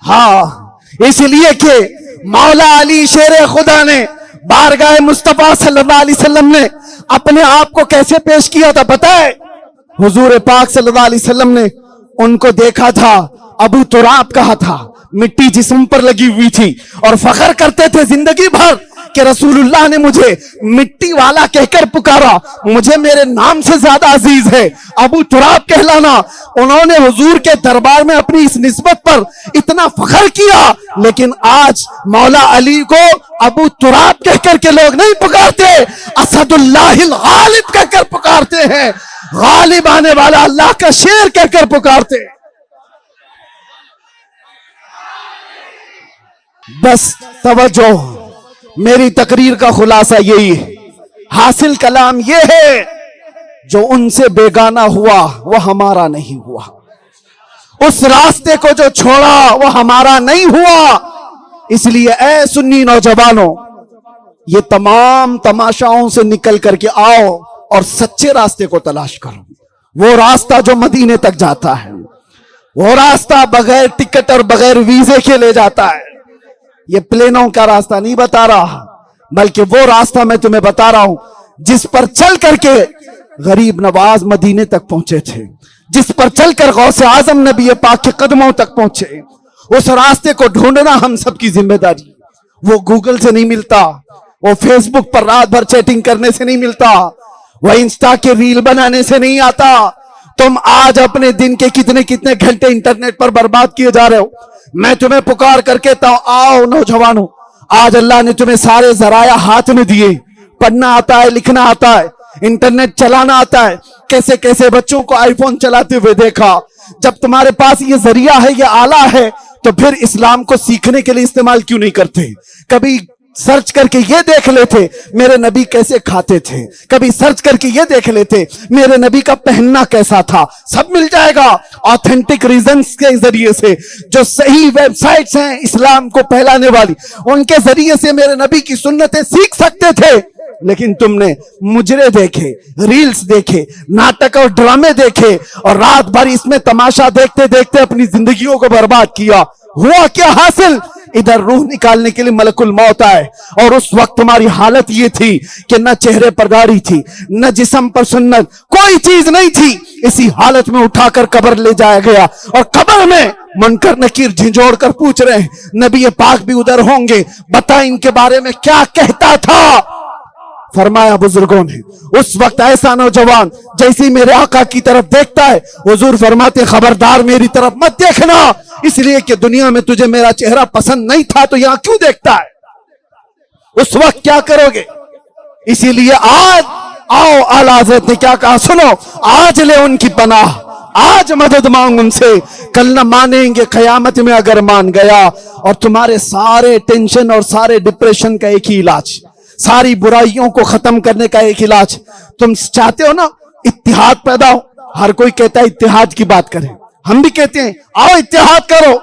हाँ, इसलिए कि मौला अली शेर खुदा ने बारगाह मुस्तफा सल्लल्लाहु अलैहि वसल्लम ने अपने आप को कैसे पेश किया था पता है? हुजूर पाक सल्लल्लाहु अलैहि वसल्लम ने उनको देखा था, अबू तुराब कहा था, मिट्टी जिस्म पर लगी हुई थी, और फख्र करते थे जिंदगी भर कि रसूलुल्लाह ने मुझे मिट्टी वाला कहकर पुकारा, मुझे मेरे नाम से ज्यादा अजीज है अबू तुराब कहलाना। उन्होंने हुजूर के दरबार में अपनी इस निस्बत पर इतना फख्र किया, लेकिन आज मौला अली को अबू तुराब कहकर के लोग नहीं पुकारते, असदुल्लाहिल गालिब कहकर पुकारते हैं, गालिब आने वाला अल्लाह का शेर कहकर पुकारते। बस तवज्जो, मेरी तकरीर का खुलासा यही है, हासिल कलाम यह है, जो उनसे बेगाना हुआ वो हमारा नहीं हुआ, उस रास्ते को जो छोड़ा वो हमारा नहीं हुआ। इसलिए ऐ सुन्नी नौजवानों, ये तमाम तमाशाओं से निकल करके आओ और सच्चे रास्ते को तलाश करो, वो रास्ता जो मदीने तक जाता है। वो रास्ता बगैर टिकट और बगैर वीजे के ले जाता है। ये प्लेनों का रास्ता नहीं बता रहा, बल्कि वो रास्ता मैं तुम्हें बता रहा हूं जिस पर चल करके गरीब नवाज मदीने तक पहुंचे थे, जिस पर चलकर गौसे आजम नबी पाक के कदमों तक पहुंचे। उस रास्ते को ढूंढना हम सबकी जिम्मेदारी। वो गूगल से नहीं मिलता, वो फेसबुक पर रात भर चैटिंग करने से नहीं मिलता, वो इंस्टा के रील बनाने से नहीं आता। तुम आज अपने दिन के कितने कितने घंटे इंटरनेट पर बर्बाद किए जा रहे हो। मैं तुम्हें पुकार करके कहता हूं, आओ नौजवानों, आज अल्लाह ने तुम्हें सारे जराया हाथ में दिए। पढ़ना आता है, लिखना आता है, इंटरनेट चलाना आता है। कैसे कैसे बच्चों को आईफोन चलाते हुए देखा। जब तुम्हारे पास ये जरिया है, ये आला है, तो फिर इस्लाम को सीखने के लिए इस्तेमाल क्यों नहीं करते? कभी सर्च करके ये देख लेते मेरे नबी कैसे खाते थे, कभी सर्च करके ये देख लेते मेरे नबी का पहनना कैसा था। सब मिल जाएगा ऑथेंटिक रीजंस के जरिए से। जो सही वेबसाइट्स हैं इस्लाम को फैलाने वाली, उनके जरिए से मेरे नबी की सुन्नतें सीख सकते थे। लेकिन तुमने मुजरे देखे, रील्स देखे, नाटक और ड्रामे देखे, और रात भर इसमें तमाशा देखते देखते अपनी जिंदगियों को बर्बाद किया। हुआ क्या हासिल? इधर रूह निकालने के लिए मलकुल मौत आए, और उस वक्त तुम्हारी हालत ये थी कि न चेहरे पर दाढ़ी थी, न जिस्म पर सुन्नत, कोई चीज नहीं थी। इसी हालत में उठाकर कब्र ले जाया गया, और कब्र में मुनकर नकीर झिझोड़ कर पूछ रहे हैं, नबी पाक भी उधर होंगे, बता इनके बारे में क्या कहता था। फरमाया बुजुर्गों ने, उस वक्त ऐसा नौजवान जैसी मेरे आका की तरफ देखता है, हुजूर फरमाते खबरदार मेरी तरफ मत देखना, इसलिए कि दुनिया में तुझे मेरा चेहरा पसंद नहीं था तो यहां क्यों देखता है। उस वक्त क्या करोगे? इसीलिए आज आओ, आला हज़रत ने क्या कहा सुनो, आज ले उनकी पनाह, आज मदद मांग उनसे, कल न मानेंगे कयामत में अगर मान गया। और तुम्हारे सारे टेंशन और सारे डिप्रेशन का एक ही इलाज, सारी बुराइयों को खत्म करने का एक इलाज, तुम चाहते हो ना इत्तिहाद पैदा हो। हर कोई कहता है इत्तिहाद की बात करें, हम भी कहते हैं आओ इत्तिहाद करो,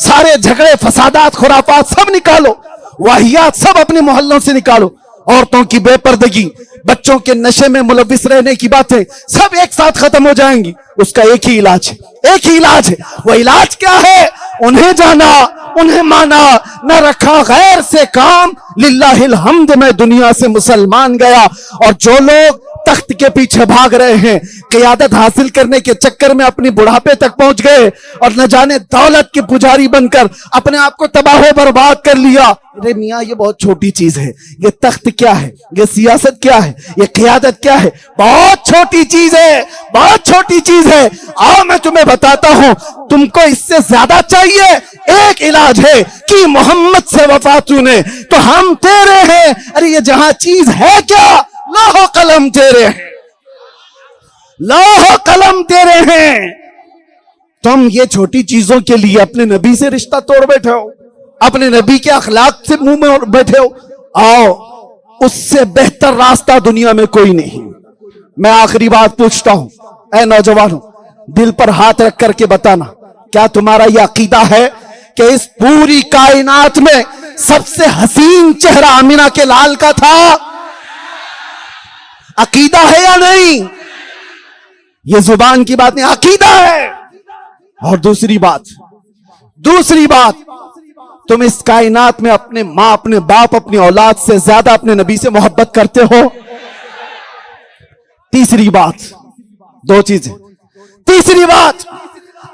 सारे झगड़े फसादात खुराफात सब निकालो, वाहियात सब अपने मोहल्लों से निकालो, औरतों की बेपर्दगी, बच्चों के नशे में मुलविस रहने की बातें सब एक साथ खत्म हो जाएंगी। उसका एक ही इलाज है, एक ही इलाज है। वो इलाज क्या है? उन्हें जाना, उन्हें माना, न रखा गैर से काम, लिल्लाहिल हम्द मैं दुनिया से मुसलमान गया। और जो लोग तख्त के पीछे भाग रहे हैं, क़ियादत हासिल करने के चक्कर में अपनी बुढ़ापे तक पहुंच गए, और न जाने दौलत के पुजारी बनकर अपने आप को तबाह बर्बाद कर लिया। अरे मियाँ, ये बहुत छोटी चीज है, ये तख्त क्या है, ये सियासत क्या है, ये क़ियादत क्या है, बहुत छोटी चीज है, बहुत छोटी चीज है। आओ मैं तुम्हें बताता हूं, तुमको इससे ज्यादा चाहिए। एक इलाज है कि मोहम्मद से वफा तूने तो हम तेरे हैं। अरे ये जहां चीज है क्या, लौह कलम तेरे हैं, लौह कलम तेरे हैं। तुम ये छोटी चीजों के लिए अपने नबी से रिश्ता तोड़ बैठे हो, अपने नबी के अखलाक से मुंह में बैठे हो। आओ, उससे बेहतर रास्ता दुनिया में कोई नहीं। मैं आखिरी बात पूछता हूं, ऐ नौजवानों, दिल पर हाथ रख करके बताना, क्या तुम्हारा यह अकीदा है कि इस पूरी कायनात में सबसे हसीन चेहरा आमिना के लाल का था? अकीदा है या नहीं? ये जुबान की बात नहीं, अकीदा है। और दूसरी बात, तुम इस कायनात में अपने मां, अपने बाप, अपनी औलाद से ज्यादा अपने नबी से मोहब्बत करते हो? तीसरी बात, दो चीजें। तीसरी बात,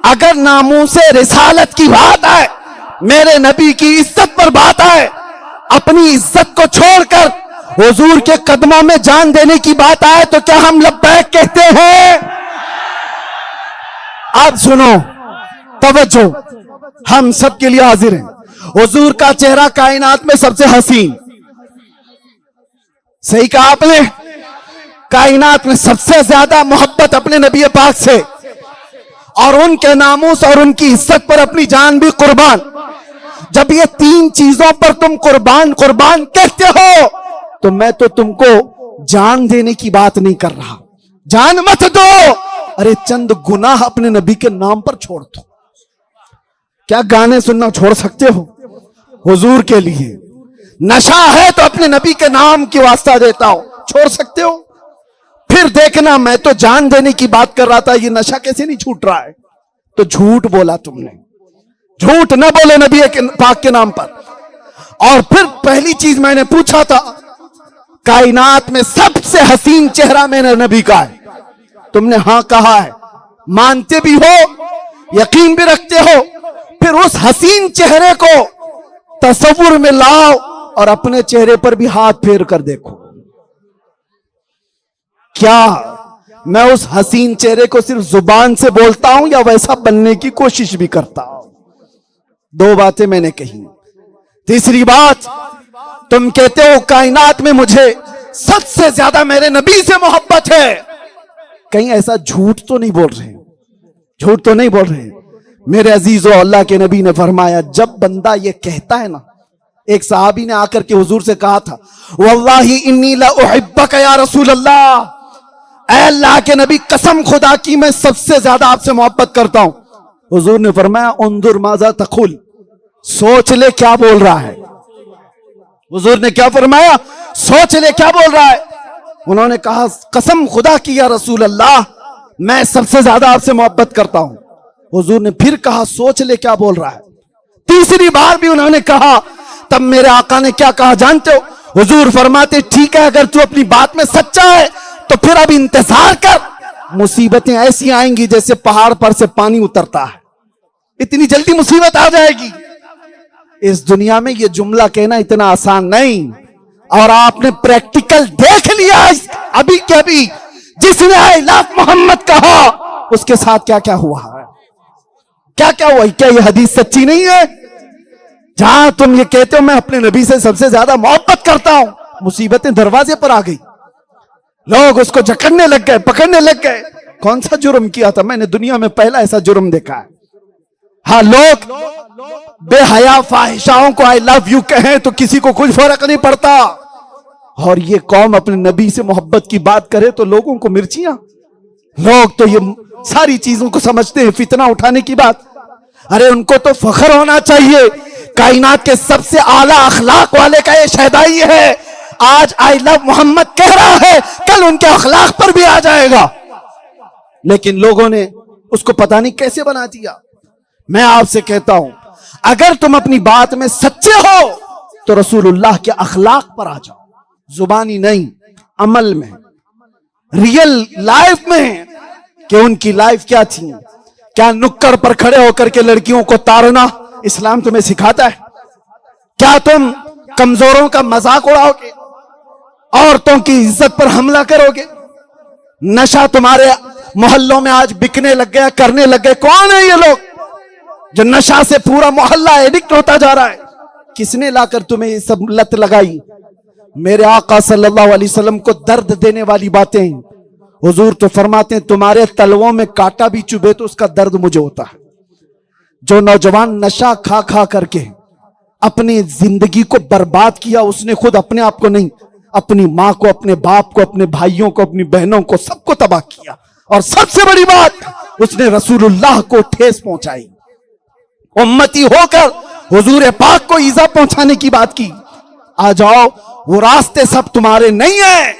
अगर नामूसे रिसालत की बात आए, मेरे नबी की इज्जत पर बात आए, अपनी इज्जत को छोड़कर हुजूर के कदमों में जान देने की बात आए, तो क्या हम लब्बैक कहते हैं? आप सुनो, तवज्जो, हम सब के लिए हाजिर हैं। हुजूर का चेहरा कायनात में सबसे हसीन, सही कहा आपने, कायनात में सबसे ज्यादा मोहब्बत अपने नबी पाक से, और उनके नामूस और उनकी इज्जत पर अपनी जान भी कुर्बान। जब ये तीन चीजों पर तुम कुर्बान कुर्बान कहते हो, तो मैं तो तुमको जान देने की बात नहीं कर रहा, जान मत दो। अरे चंद गुनाह अपने नबी के नाम पर छोड़ दो। क्या गाने सुनना छोड़ सकते हो हुजूर के लिए? नशा है तो अपने नबी के नाम की वास्ता देता हो, छोड़ सकते हो? फिर देखना, मैं तो जान देने की बात कर रहा था, ये नशा कैसे नहीं छूट रहा है। तो झूठ बोला तुमने, झूठ न बोले नबी पाक के नाम पर। और फिर पहली चीज मैंने पूछा था, कायनात में सबसे हसीन चेहरा मेरे नबी का है, तुमने हां कहा है, मानते भी हो, यकीन भी रखते हो। फिर उस हसीन चेहरे को तसव्वुर में लाओ और अपने चेहरे पर भी हाथ फेर कर देखो, क्या मैं उस हसीन चेहरे को सिर्फ जुबान से बोलता हूं या वैसा बनने की कोशिश भी करता हूं? दो बातें मैंने कही। तीसरी बात, तुम कहते हो कायनात में मुझे सबसे ज्यादा मेरे नबी से मोहब्बत है, कहीं ऐसा झूठ तो नहीं बोल रहे? झूठ तो नहीं बोल रहे? मेरे अजीजों, अल्लाह के नबी ने फरमाया, जब बंदा ये कहता है ना, एक सहाबी ने आकर के हुजूर से कहा था, वल्लाही इन्नी ला उहिब्बका या रसूल अल्लाह, ऐ अल्लाह के नबी कसम खुदा की मैं सबसे ज्यादा आपसे मोहब्बत करता हूं। हुजूर ने फरमाया, उन्जुर माजा तकुल, सोच ले क्या बोल रहा है। हुजूर ने क्या फरमाया? सोच ले क्या बोल रहा है। उन्होंने कहा, कसम खुदा की या रसूल अल्लाह, मैं सबसे ज्यादा आपसे मोहब्बत करता हूं। हुजूर ने फिर कहा, सोच ले क्या बोल रहा है। तीसरी बार भी उन्होंने कहा, तब मेरे आका ने क्या कहा जानते हो? हुजूर फरमाते, ठीक है, अगर तू अपनी बात में सच्चा है तो फिर अब इंतजार कर, मुसीबतें ऐसी आएंगी जैसे पहाड़ पर से पानी उतरता है, इतनी जल्दी मुसीबत आ जाएगी। इस दुनिया में यह जुमला कहना इतना आसान नहीं, और आपने प्रैक्टिकल देख लिया अभी के अभी, जिसने आई लव मोहम्मद कहा उसके साथ क्या क्या हुआ, क्या क्या हुआ। क्या यह हदीस सच्ची नहीं है? जहां तुम ये कहते हो मैं अपने नबी से सबसे ज्यादा मोहब्बत करता हूं, मुसीबतें दरवाजे पर आ गई, लोग उसको जकड़ने लग गए, पकड़ने लग गए। कौन सा जुर्म किया था? मैंने दुनिया में पहला ऐसा जुर्म देखा है। हाँ, लोग बेहया फाहिशाओं को आई लव यू कहें तो किसी को कुछ फर्क नहीं पड़ता, और ये कौम अपने नबी से मोहब्बत की बात करे तो लोगों को मिर्चियां। लोग तो ये सारी चीजों को समझते हैं फितना उठाने की बात। अरे उनको तो फख्र होना चाहिए, कायनात के सबसे आला अखलाक वाले का ये शहदाई है, आज आई लव मोहम्मद कह रहा है, कल उनके अखलाक पर भी आ जाएगा। लेकिन लोगों ने उसको पता नहीं कैसे बना दिया। मैं आपसे कहता हूं, अगर तुम अपनी बात में सच्चे हो तो रसूलुल्लाह के अखलाक पर आ जाओ, जुबानी नहीं, अमल में, रियल लाइफ में, कि उनकी लाइफ क्या थी। क्या नुक्कड़ पर खड़े होकर के लड़कियों को ताड़ना इस्लाम तुम्हें सिखाता है? क्या तुम कमजोरों का मजाक उड़ाओगे, औरतों की इज्जत पर हमला करोगे? नशा तुम्हारे मोहल्लों में आज बिकने लग गया, करने लग गए। कौन है ये लोग जो नशा से पूरा मोहल्ला एडिक्ट होता जा रहा है? किसने लाकर तुम्हें ये सब लत लगाई? मेरे आका सल्लल्लाहु अलैहि वसल्लम को दर्द देने वाली बातें। हुजूर तो फरमाते हैं, तुम्हारे तलवों में कांटा भी चुभे तो उसका दर्द मुझे होता है। जो नौजवान नशा खा खा करके अपनी जिंदगी को बर्बाद किया, उसने खुद अपने आप को नहीं, अपनी मां को, अपने बाप को, अपने भाइयों को, अपनी बहनों को, सबको तबाह किया। और सबसे बड़ी बात, उसने रसूलुल्लाह को ठेस पहुंचाई। उम्मती होकर हुजूर पाक को ईजा पहुंचाने की बात की। आ जाओ, वो रास्ते सब तुम्हारे नहीं है,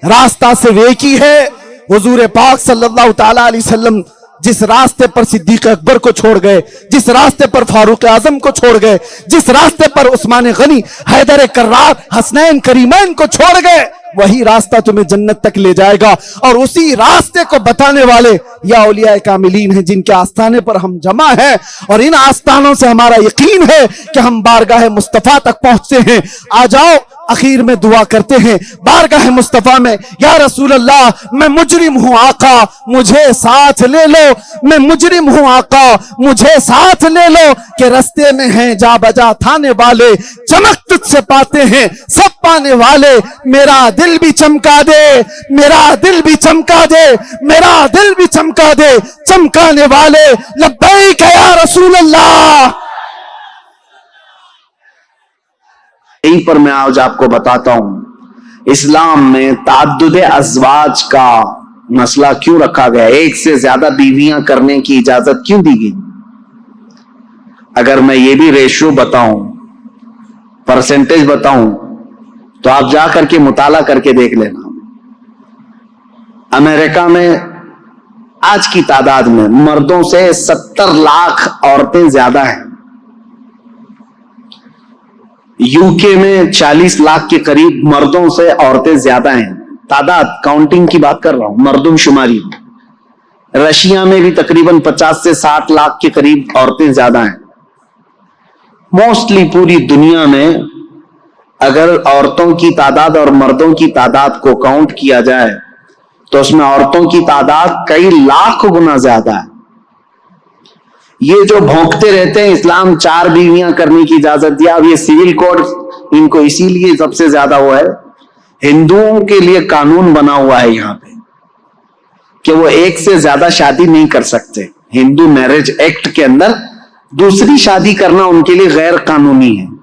रास्ता सिर्फ एक ही है। हुजूर पाक सल्लल्लाहु ताला अलैहि वसल्लम जिस रास्ते पर सिद्दीक अकबर को छोड़ गए, जिस रास्ते पर फारूक आजम को छोड़ गए, जिस रास्ते पर उस्मान गनी, हैदर कर्रार, हसनैन करीमैन को छोड़ गए, वही रास्ता तुम्हें जन्नत तक ले जाएगा। और उसी रास्ते को बताने वाले या औलिया कामिलीन हैं, जिनके आस्थाने पर हम जमा हैं, और इन आस्थानों से हमारा यकीन है कि हम बारगाह मुस्तफा तक पहुंचते हैं। आ जाओ, आखिर में दुआ करते हैं बारगाह मुस्तफा में, या रसूल अल्लाह, मैं मुजरिम हूं आका, मुझे साथ ले लो। मैं मुजरिम हूं आका, मुझे साथ ले लो, कि रस्ते में हैं जा बजा थाने वाले, चमक तुझसे पाते हैं सब पाने वाले। मेरा दिल भी चमका दे, मेरा दिल भी चमका दे, मेरा दिल भी चमका दे, चमकाने वाले लब्बैक या रसूल अल्लाह। यहीं पर मैं आज आपको बताता हूं, इस्लाम में ताद्दुद अज़वाज का मसला क्यों रखा गया, एक से ज्यादा बीवियां करने की इजाजत क्यों दी गई। अगर मैं ये भी रेशियो बताऊं, परसेंटेज बताऊं, तो आप जा करके मुताला करके देख लेना। अमेरिका में आज की तादाद में मर्दों से 70 लाख औरतें ज्यादा हैं। यूके में 40 लाख के करीब मर्दों से औरतें ज्यादा हैं। तादाद, काउंटिंग की बात कर रहा हूं, मर्दमशुमारी। रशिया में भी तकरीबन 50 से 60 लाख के करीब औरतें ज्यादा हैं। मोस्टली पूरी दुनिया में अगर औरतों की तादाद और मर्दों की तादाद को काउंट किया जाए तो उसमें औरतों की तादाद कई लाख गुना ज्यादा है। ये जो भौंकते रहते हैं इस्लाम 4 बीवियां करने की इजाजत दिया, अब ये सिविल कोड इनको इसीलिए सबसे ज्यादा वो है, हिंदुओं के लिए कानून बना हुआ है यहां पे कि वो एक से ज्यादा शादी नहीं कर सकते। हिंदू मैरिज एक्ट के अंदर दूसरी शादी करना उनके लिए गैर कानूनी है।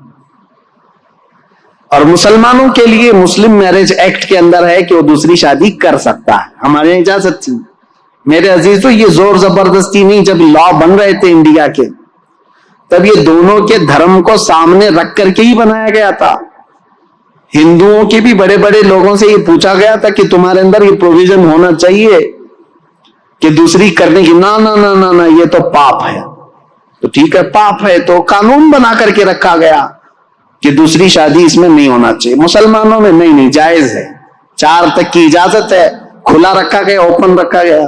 और मुसलमानों के लिए मुस्लिम मैरिज एक्ट के अंदर है कि वो दूसरी शादी कर सकता है। हमारे यहां इजाजत थी। मेरे अजीजों, ये जोर जबरदस्ती नहीं, जब लॉ बन रहे थे इंडिया के तब ये दोनों के धर्म को सामने रख करके ही बनाया गया था। हिंदुओं के भी बड़े बड़े लोगों से ये पूछा गया था कि तुम्हारे अंदर ये प्रोविजन होना चाहिए कि दूसरी करने की, ना ना ना ना ना, ये तो पाप है। तो ठीक है, पाप है तो कानून बना करके रखा गया कि दूसरी शादी इसमें नहीं होना चाहिए। मुसलमानों में नहीं, नहीं जायज है, 4 तक की इजाजत है, खुला रखा गया, ओपन रखा गया।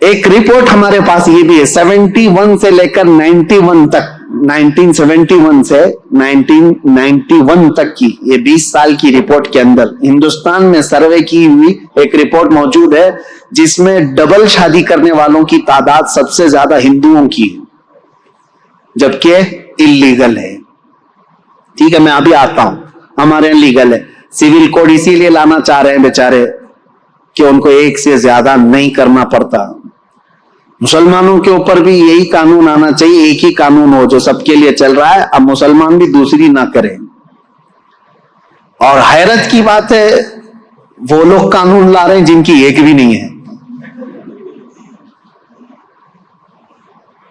एक रिपोर्ट हमारे पास ये भी है, 71 से लेकर 91 तक, 1971 से 1991 तक की, ये 20 साल की रिपोर्ट के अंदर हिंदुस्तान में सर्वे की हुई एक रिपोर्ट मौजूद है जिसमें डबल शादी करने वालों की तादाद सबसे ज्यादा हिंदुओं की है, जबकि इलीगल है। ठीक है, मैं अभी आता हूं, हमारे यहां लीगल है। सिविल कोड इसीलिए लाना चाह रहे हैं बेचारे कि उनको एक से ज्यादा नहीं करना पड़ता। मुसलमानों के ऊपर भी यही कानून आना चाहिए, एक ही कानून हो जो सबके लिए चल रहा है, अब मुसलमान भी दूसरी ना करें। और हैरत की बात है, वो लोग कानून ला रहे हैं जिनकी एक भी नहीं है।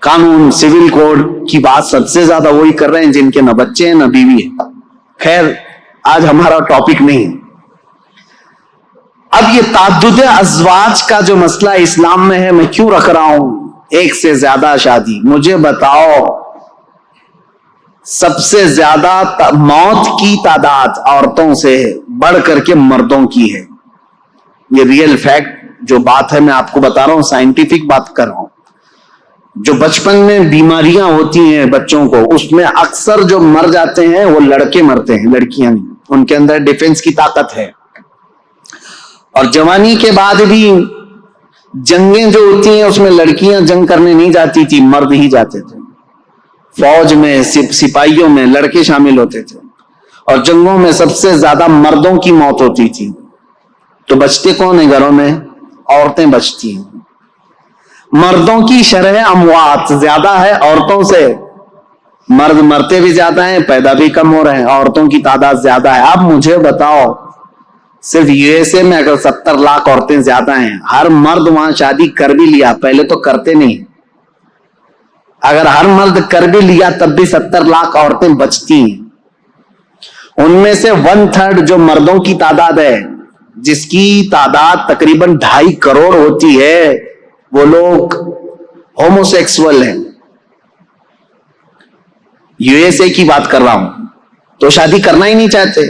कानून, सिविल कोड की बात सबसे ज्यादा वही कर रहे हैं जिनके न बच्चे हैं न बीवी है। खैर, आज हमारा टॉपिक नहीं है। अब ये ताद्दुद अज़वाज का जो मसला इस्लाम में है, मैं क्यों रख रहा हूं एक से ज्यादा शादी? मुझे बताओ, सबसे ज्यादा मौत की तादाद औरतों से बढ़ करके मर्दों की है। ये रियल फैक्ट जो बात है मैं आपको बता रहा हूं, साइंटिफिक बात कर रहा हूं। जो बचपन में बीमारियां होती हैं बच्चों को, उसमें अक्सर जो मर जाते हैं वो लड़के मरते हैं, लड़कियां नहीं। उनके अंदर डिफेंस की ताकत है। और जवानी के बाद भी जंगें जो होती हैं उसमें लड़कियां जंग करने नहीं जाती थी, मर्द ही जाते थे। फौज में, सिपाहियों में लड़के शामिल होते थे। और जंगों में सबसे ज्यादा मर्दों की मौत होती थी। तो बचते कौन है घरों में? औरतें बचती हैं। मर्दों की शरह अमवात ज्यादा है औरतों से। मर्द मरते भी ज्यादा हैं, पैदा भी कम हो रहे हैं, औरतों की तादाद ज्यादा है। अब मुझे बताओ, सिर्फ यूएसए में अगर 70 लाख औरतें ज्यादा हैं, हर मर्द वहां शादी कर भी लिया, पहले तो करते नहीं, अगर हर मर्द कर भी लिया तब भी 70 लाख औरतें बचती हैं। उनमें से 1/3 जो मर्दों की तादाद है, जिसकी तादाद तकरीबन 2.5 करोड़ होती है, वो लोग होमोसेक्सुअल हैं। यूएसए की बात कर रहा हूं, तो शादी करना ही नहीं चाहते।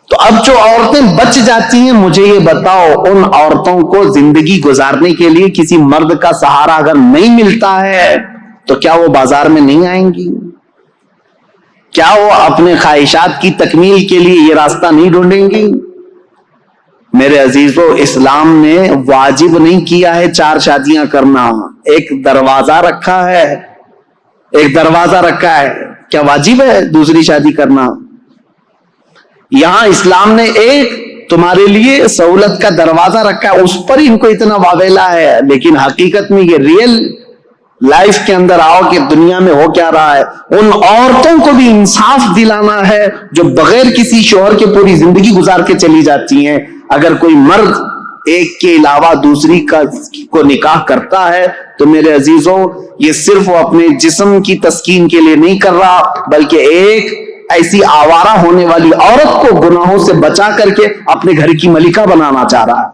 तो अब जो औरतें बच जाती हैं, मुझे ये बताओ, उन औरतों को जिंदगी गुजारने के लिए किसी मर्द का सहारा अगर नहीं मिलता है तो क्या वो बाजार में नहीं आएंगी? क्या वो अपने ख्वाहिशात की तकमील के लिए ये रास्ता नहीं ढूंढेंगी? मेरे अजीजों, इस्लाम ने वाजिब नहीं किया है 4 शादियां करना, एक दरवाजा रखा है, एक दरवाजा रखा है। क्या वाजिब है दूसरी शादी करना? यहां इस्लाम ने एक तुम्हारे लिए सहूलत का दरवाजा रखा है, उस पर इनको इतना वावेला है। लेकिन हकीकत में ये रियल लाइफ के अंदर आओ कि दुनिया में हो क्या रहा है। उन औरतों को भी इंसाफ दिलाना है जो बगैर किसी शौहर के पूरी जिंदगी गुजार के चली जाती हैं। अगर कोई मर्द एक के अलावा दूसरी को निकाह करता है तो मेरे अजीजों, ये सिर्फ वो अपने जिस्म की तस्कीन के लिए नहीं कर रहा, बल्कि एक ऐसी आवारा होने वाली औरत को गुनाहों से बचा करके अपने घर की मलिका बनाना चाह रहा है।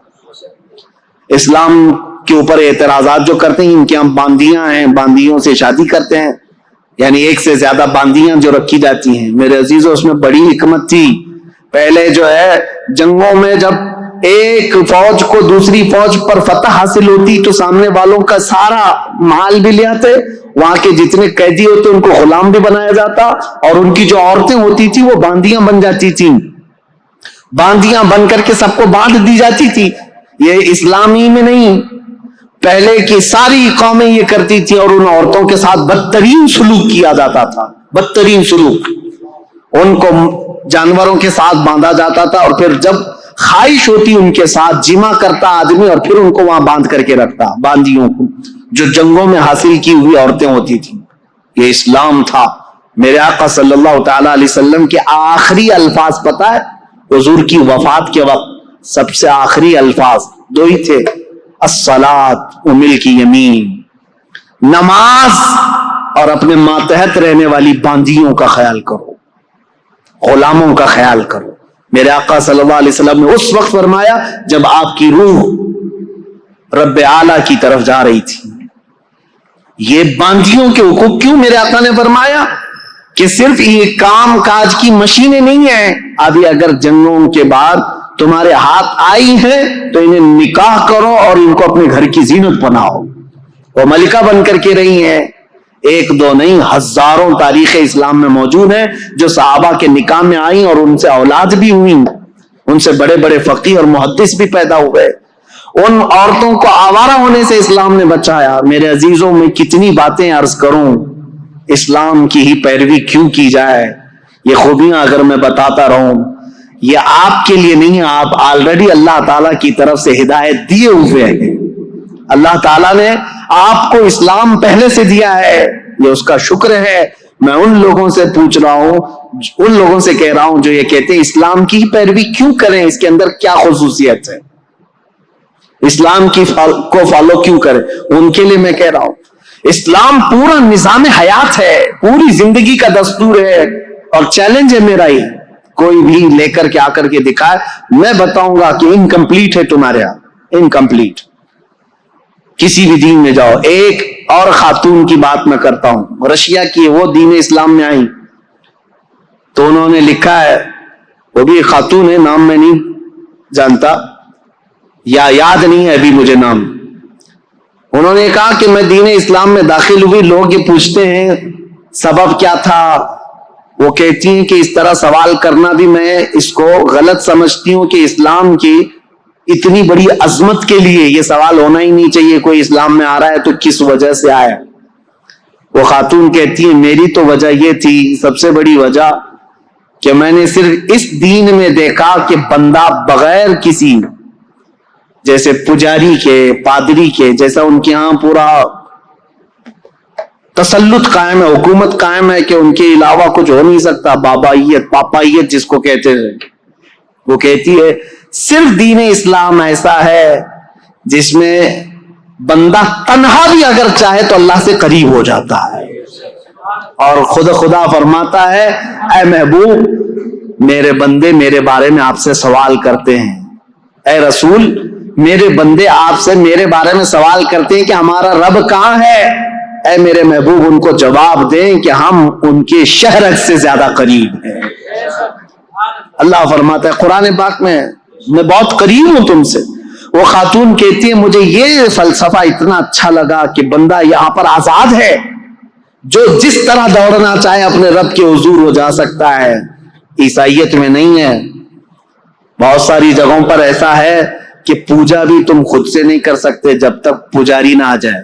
इस्लाम के ऊपर एतराजात जो करते हैं, इनके यहाँ बांदियां हैं, बांदियों से शादी करते हैं, यानी एक से ज्यादा बांदियां जो रखी जाती हैं। मेरे अजीजों, उसमें बड़ी हिकमत थी। पहले जो है जंगों में जब एक फौज को दूसरी फौज पर फतह हासिल होती तो सामने वालों का सारा माल भी ले आते, वहां के जितने कैदी होते उनको गुलाम भी बनाया जाता, और उनकी जो औरतें होती थी वो बांदियां बन जाती थी। बांदियां बन करके सबको बांध दी जाती थी। ये इस्लामी में नहीं, पहले की सारी कौमें ये करती थी, और उन औरतों के साथ बदतरीन सुलूक किया जाता था, बदतरीन सुलूक। उनको जानवरों के साथ बांधा जाता था, और फिर जब ख्वाहिश होती उनके साथ जिमा करता आदमी, और फिर उनको वहां बांध करके रखता, बांदियों को, जो जंगों में हासिल की हुई औरतें होती थी। ये इस्लाम था। मेरे आका सल्लल्लाहु तआला अलैहि वसल्लम के आखिरी अल्फाज पता है? हुजूर की वफात के वक्त सबसे आखिरी अल्फाज दो ही थे, अस्सलात व मिल्की यमीन, नमाज और अपने मातहत रहने वाली बांदियों का ख्याल करो, गुलामों का ख्याल करो। मेरे आका सल्लल्लाहु अलैहि वसल्लम ने उस वक्त फरमाया जब आपकी रूह रब्बे आला की तरफ जा रही थी। ये बांदियों के हुकूक क्यों मेरे आका ने फरमाया कि सिर्फ ये काम काज की मशीनें नहीं है, अभी अगर जंगों के बाद तुम्हारे हाथ आई है तो इन्हें निकाह करो और इनको अपने घर की जीनत बनाओ। वो मलिका बनकर के रही है, एक दो नहीं, हजारों तारीखें इस्लाम में मौजूद हैं जो सहाबा के निकाह में आई और उनसे औलाद भी हुई, उनसे बड़े बड़े फकीह और मुहद्दिस भी पैदा हुए। उन औरतों को आवारा होने से इस्लाम ने बचाया। मेरे अजीजों, में कितनी बातें अर्ज करूं, इस्लाम की ही पैरवी क्यों की जाए। ये खूबियां अगर मैं बताता रहूं, ये आपके लिए नहीं, आप ऑलरेडी अल्लाह ताला की तरफ से हिदायत दिए हुए हैं। अल्लाह ताला ने आपको इस्लाम पहले से दिया है, ये उसका शुक्र है। मैं उन लोगों से पूछ रहा हूं, उन लोगों से कह रहा हूं जो ये कहते हैं इस्लाम की पैरवी क्यों करें, इसके अंदर क्या खुसूसियत है, इस्लाम की को फॉलो क्यों करें, उनके लिए मैं कह रहा हूं इस्लाम पूरा निजाम हयात है, पूरी जिंदगी का दस्तूर है। और चैलेंज है मेरा ही, कोई भी लेकर के आकर के दिखाए, मैं बताऊंगा कि इनकम्प्लीट है तुम्हारे यहां, इनकम्प्लीट। किसी भी दीन में जाओ। एक और खातून की बात मैं करता हूं, रशिया की, वो दीन इस्लाम में आई तो उन्होंने लिखा है, वो भी एक खातून है, नाम मैं नहीं जानता या याद नहीं है अभी मुझे नाम। उन्होंने कहा कि मैं दीन इस्लाम में दाखिल हुई, लोग ये पूछते हैं सबब क्या था, वो कहती हैं कि इस तरह सवाल करना भी मैं इसको गलत समझती हूं कि इस्लाम की इतनी बड़ी अजमत के लिए ये सवाल होना ही नहीं चाहिए, कोई इस्लाम में आ रहा है तो किस वजह से आया। वो खातून कहती है मेरी तो वजह ये थी, सबसे बड़ी वजह, कि मैंने सिर्फ इस दीन में देखा कि बंदा बगैर किसी, जैसे पुजारी के, पादरी के, जैसा उनके यहां पूरा तसल्लुत कायम है, हुकूमत कायम है कि उनके अलावा कुछ हो नहीं सकता, बाबाइयत, पापाइयत जिसको कहते हैं। वो कहती है सिर्फ दीन इस्लाम ऐसा है जिसमें बंदा तन्हा भी अगर चाहे तो अल्लाह से करीब हो जाता है। और खुदा फरमाता है, ऐ महबूब, मेरे बंदे मेरे बारे में आपसे सवाल करते हैं, ऐ रसूल, मेरे बंदे आपसे मेरे बारे में सवाल करते हैं कि हमारा रब कहां है। ऐ मेरे महबूब, उनको जवाब दें कि हम उनके शहरत से ज्यादा करीब हैं। अल्लाह फरमाता है कुरान पाक में, मैं बहुत करीब हूं तुमसे। वो खातून कहती है मुझे ये फलसफा इतना अच्छा लगा कि बंदा यहां पर आजाद है, जो जिस तरह दौड़ना चाहे अपने रब के हुजूर हो जा सकता है। ईसाइयत में नहीं है, बहुत सारी जगहों पर ऐसा है कि पूजा भी तुम खुद से नहीं कर सकते जब तक पुजारी ना आ जाए,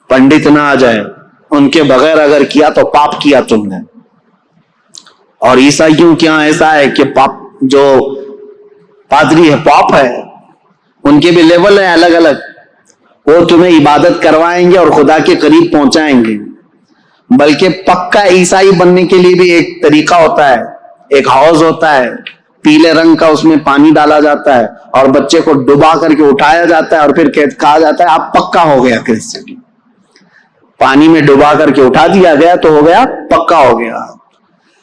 पंडित ना आ जाए, उनके बगैर अगर किया तो पाप किया तुमने। और ईसाइयों के यहां ऐसा है कि पाप, जो पादरी है पाप है, उनके भी लेवल है अलग अलग, वो तुम्हें इबादत करवाएंगे और खुदा के करीब पहुंचाएंगे। बल्कि पक्का ईसाई बनने के लिए भी एक तरीका होता है, एक हौज होता है पीले रंग का, उसमें पानी डाला जाता है और बच्चे को डुबा करके उठाया जाता है और फिर कहा जाता है आप पक्का हो गया क्रिश्चियन। पानी में डुबा करके उठा दिया गया तो हो गया, पक्का हो गया।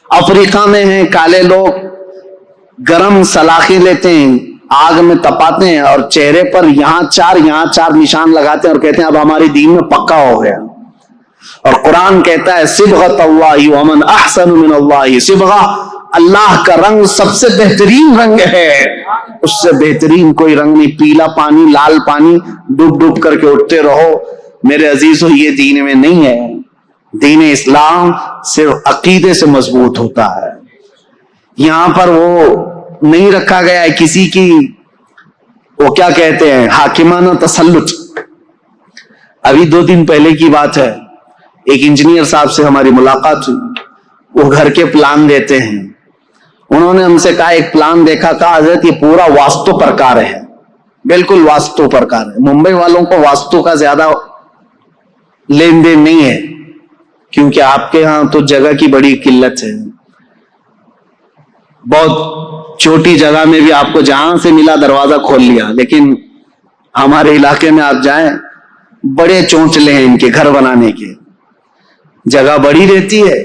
अफ्रीका में है काले लोग, गरम सलाखें लेते हैं, आग में तपाते हैं और चेहरे पर यहाँ चार निशान लगाते हैं और कहते हैं अब हमारी दीन में पक्का हो गया। और कुरान कहता है सिबगतल्लाहि व मन अहसनु मिनल्लाहि सिबगा, अल्लाह का रंग सबसे बेहतरीन रंग है, उससे बेहतरीन कोई रंग नहीं। पीला पानी, लाल पानी, डूब डूब करके उठते रहो। मेरे अजीजों, ये दीन में नहीं है। दीन इस्लाम सिर्फ अकीदे से मजबूत होता है। यहां पर वो नहीं रखा गया है किसी की, वो क्या कहते हैं, हाकिमाना तसल्लुत। अभी 2 दिन पहले की बात है, एक इंजीनियर साहब से हमारी मुलाकात हुई। वो घर के प्लान देते हैं। उन्होंने हमसे कहा, एक प्लान देखा, कहा हजरत ये पूरा वास्तु प्रकार है, बिल्कुल वास्तु प्रकार है। मुंबई वालों को वास्तु का ज्यादा लेन देन नहीं है, क्योंकि आपके यहां तो जगह की बड़ी किल्लत है। बहुत छोटी जगह में भी आपको जहां से मिला दरवाजा खोल लिया। लेकिन हमारे इलाके में आप जाएं, बड़े चोंचले हैं इनके घर बनाने के। जगह बड़ी रहती है,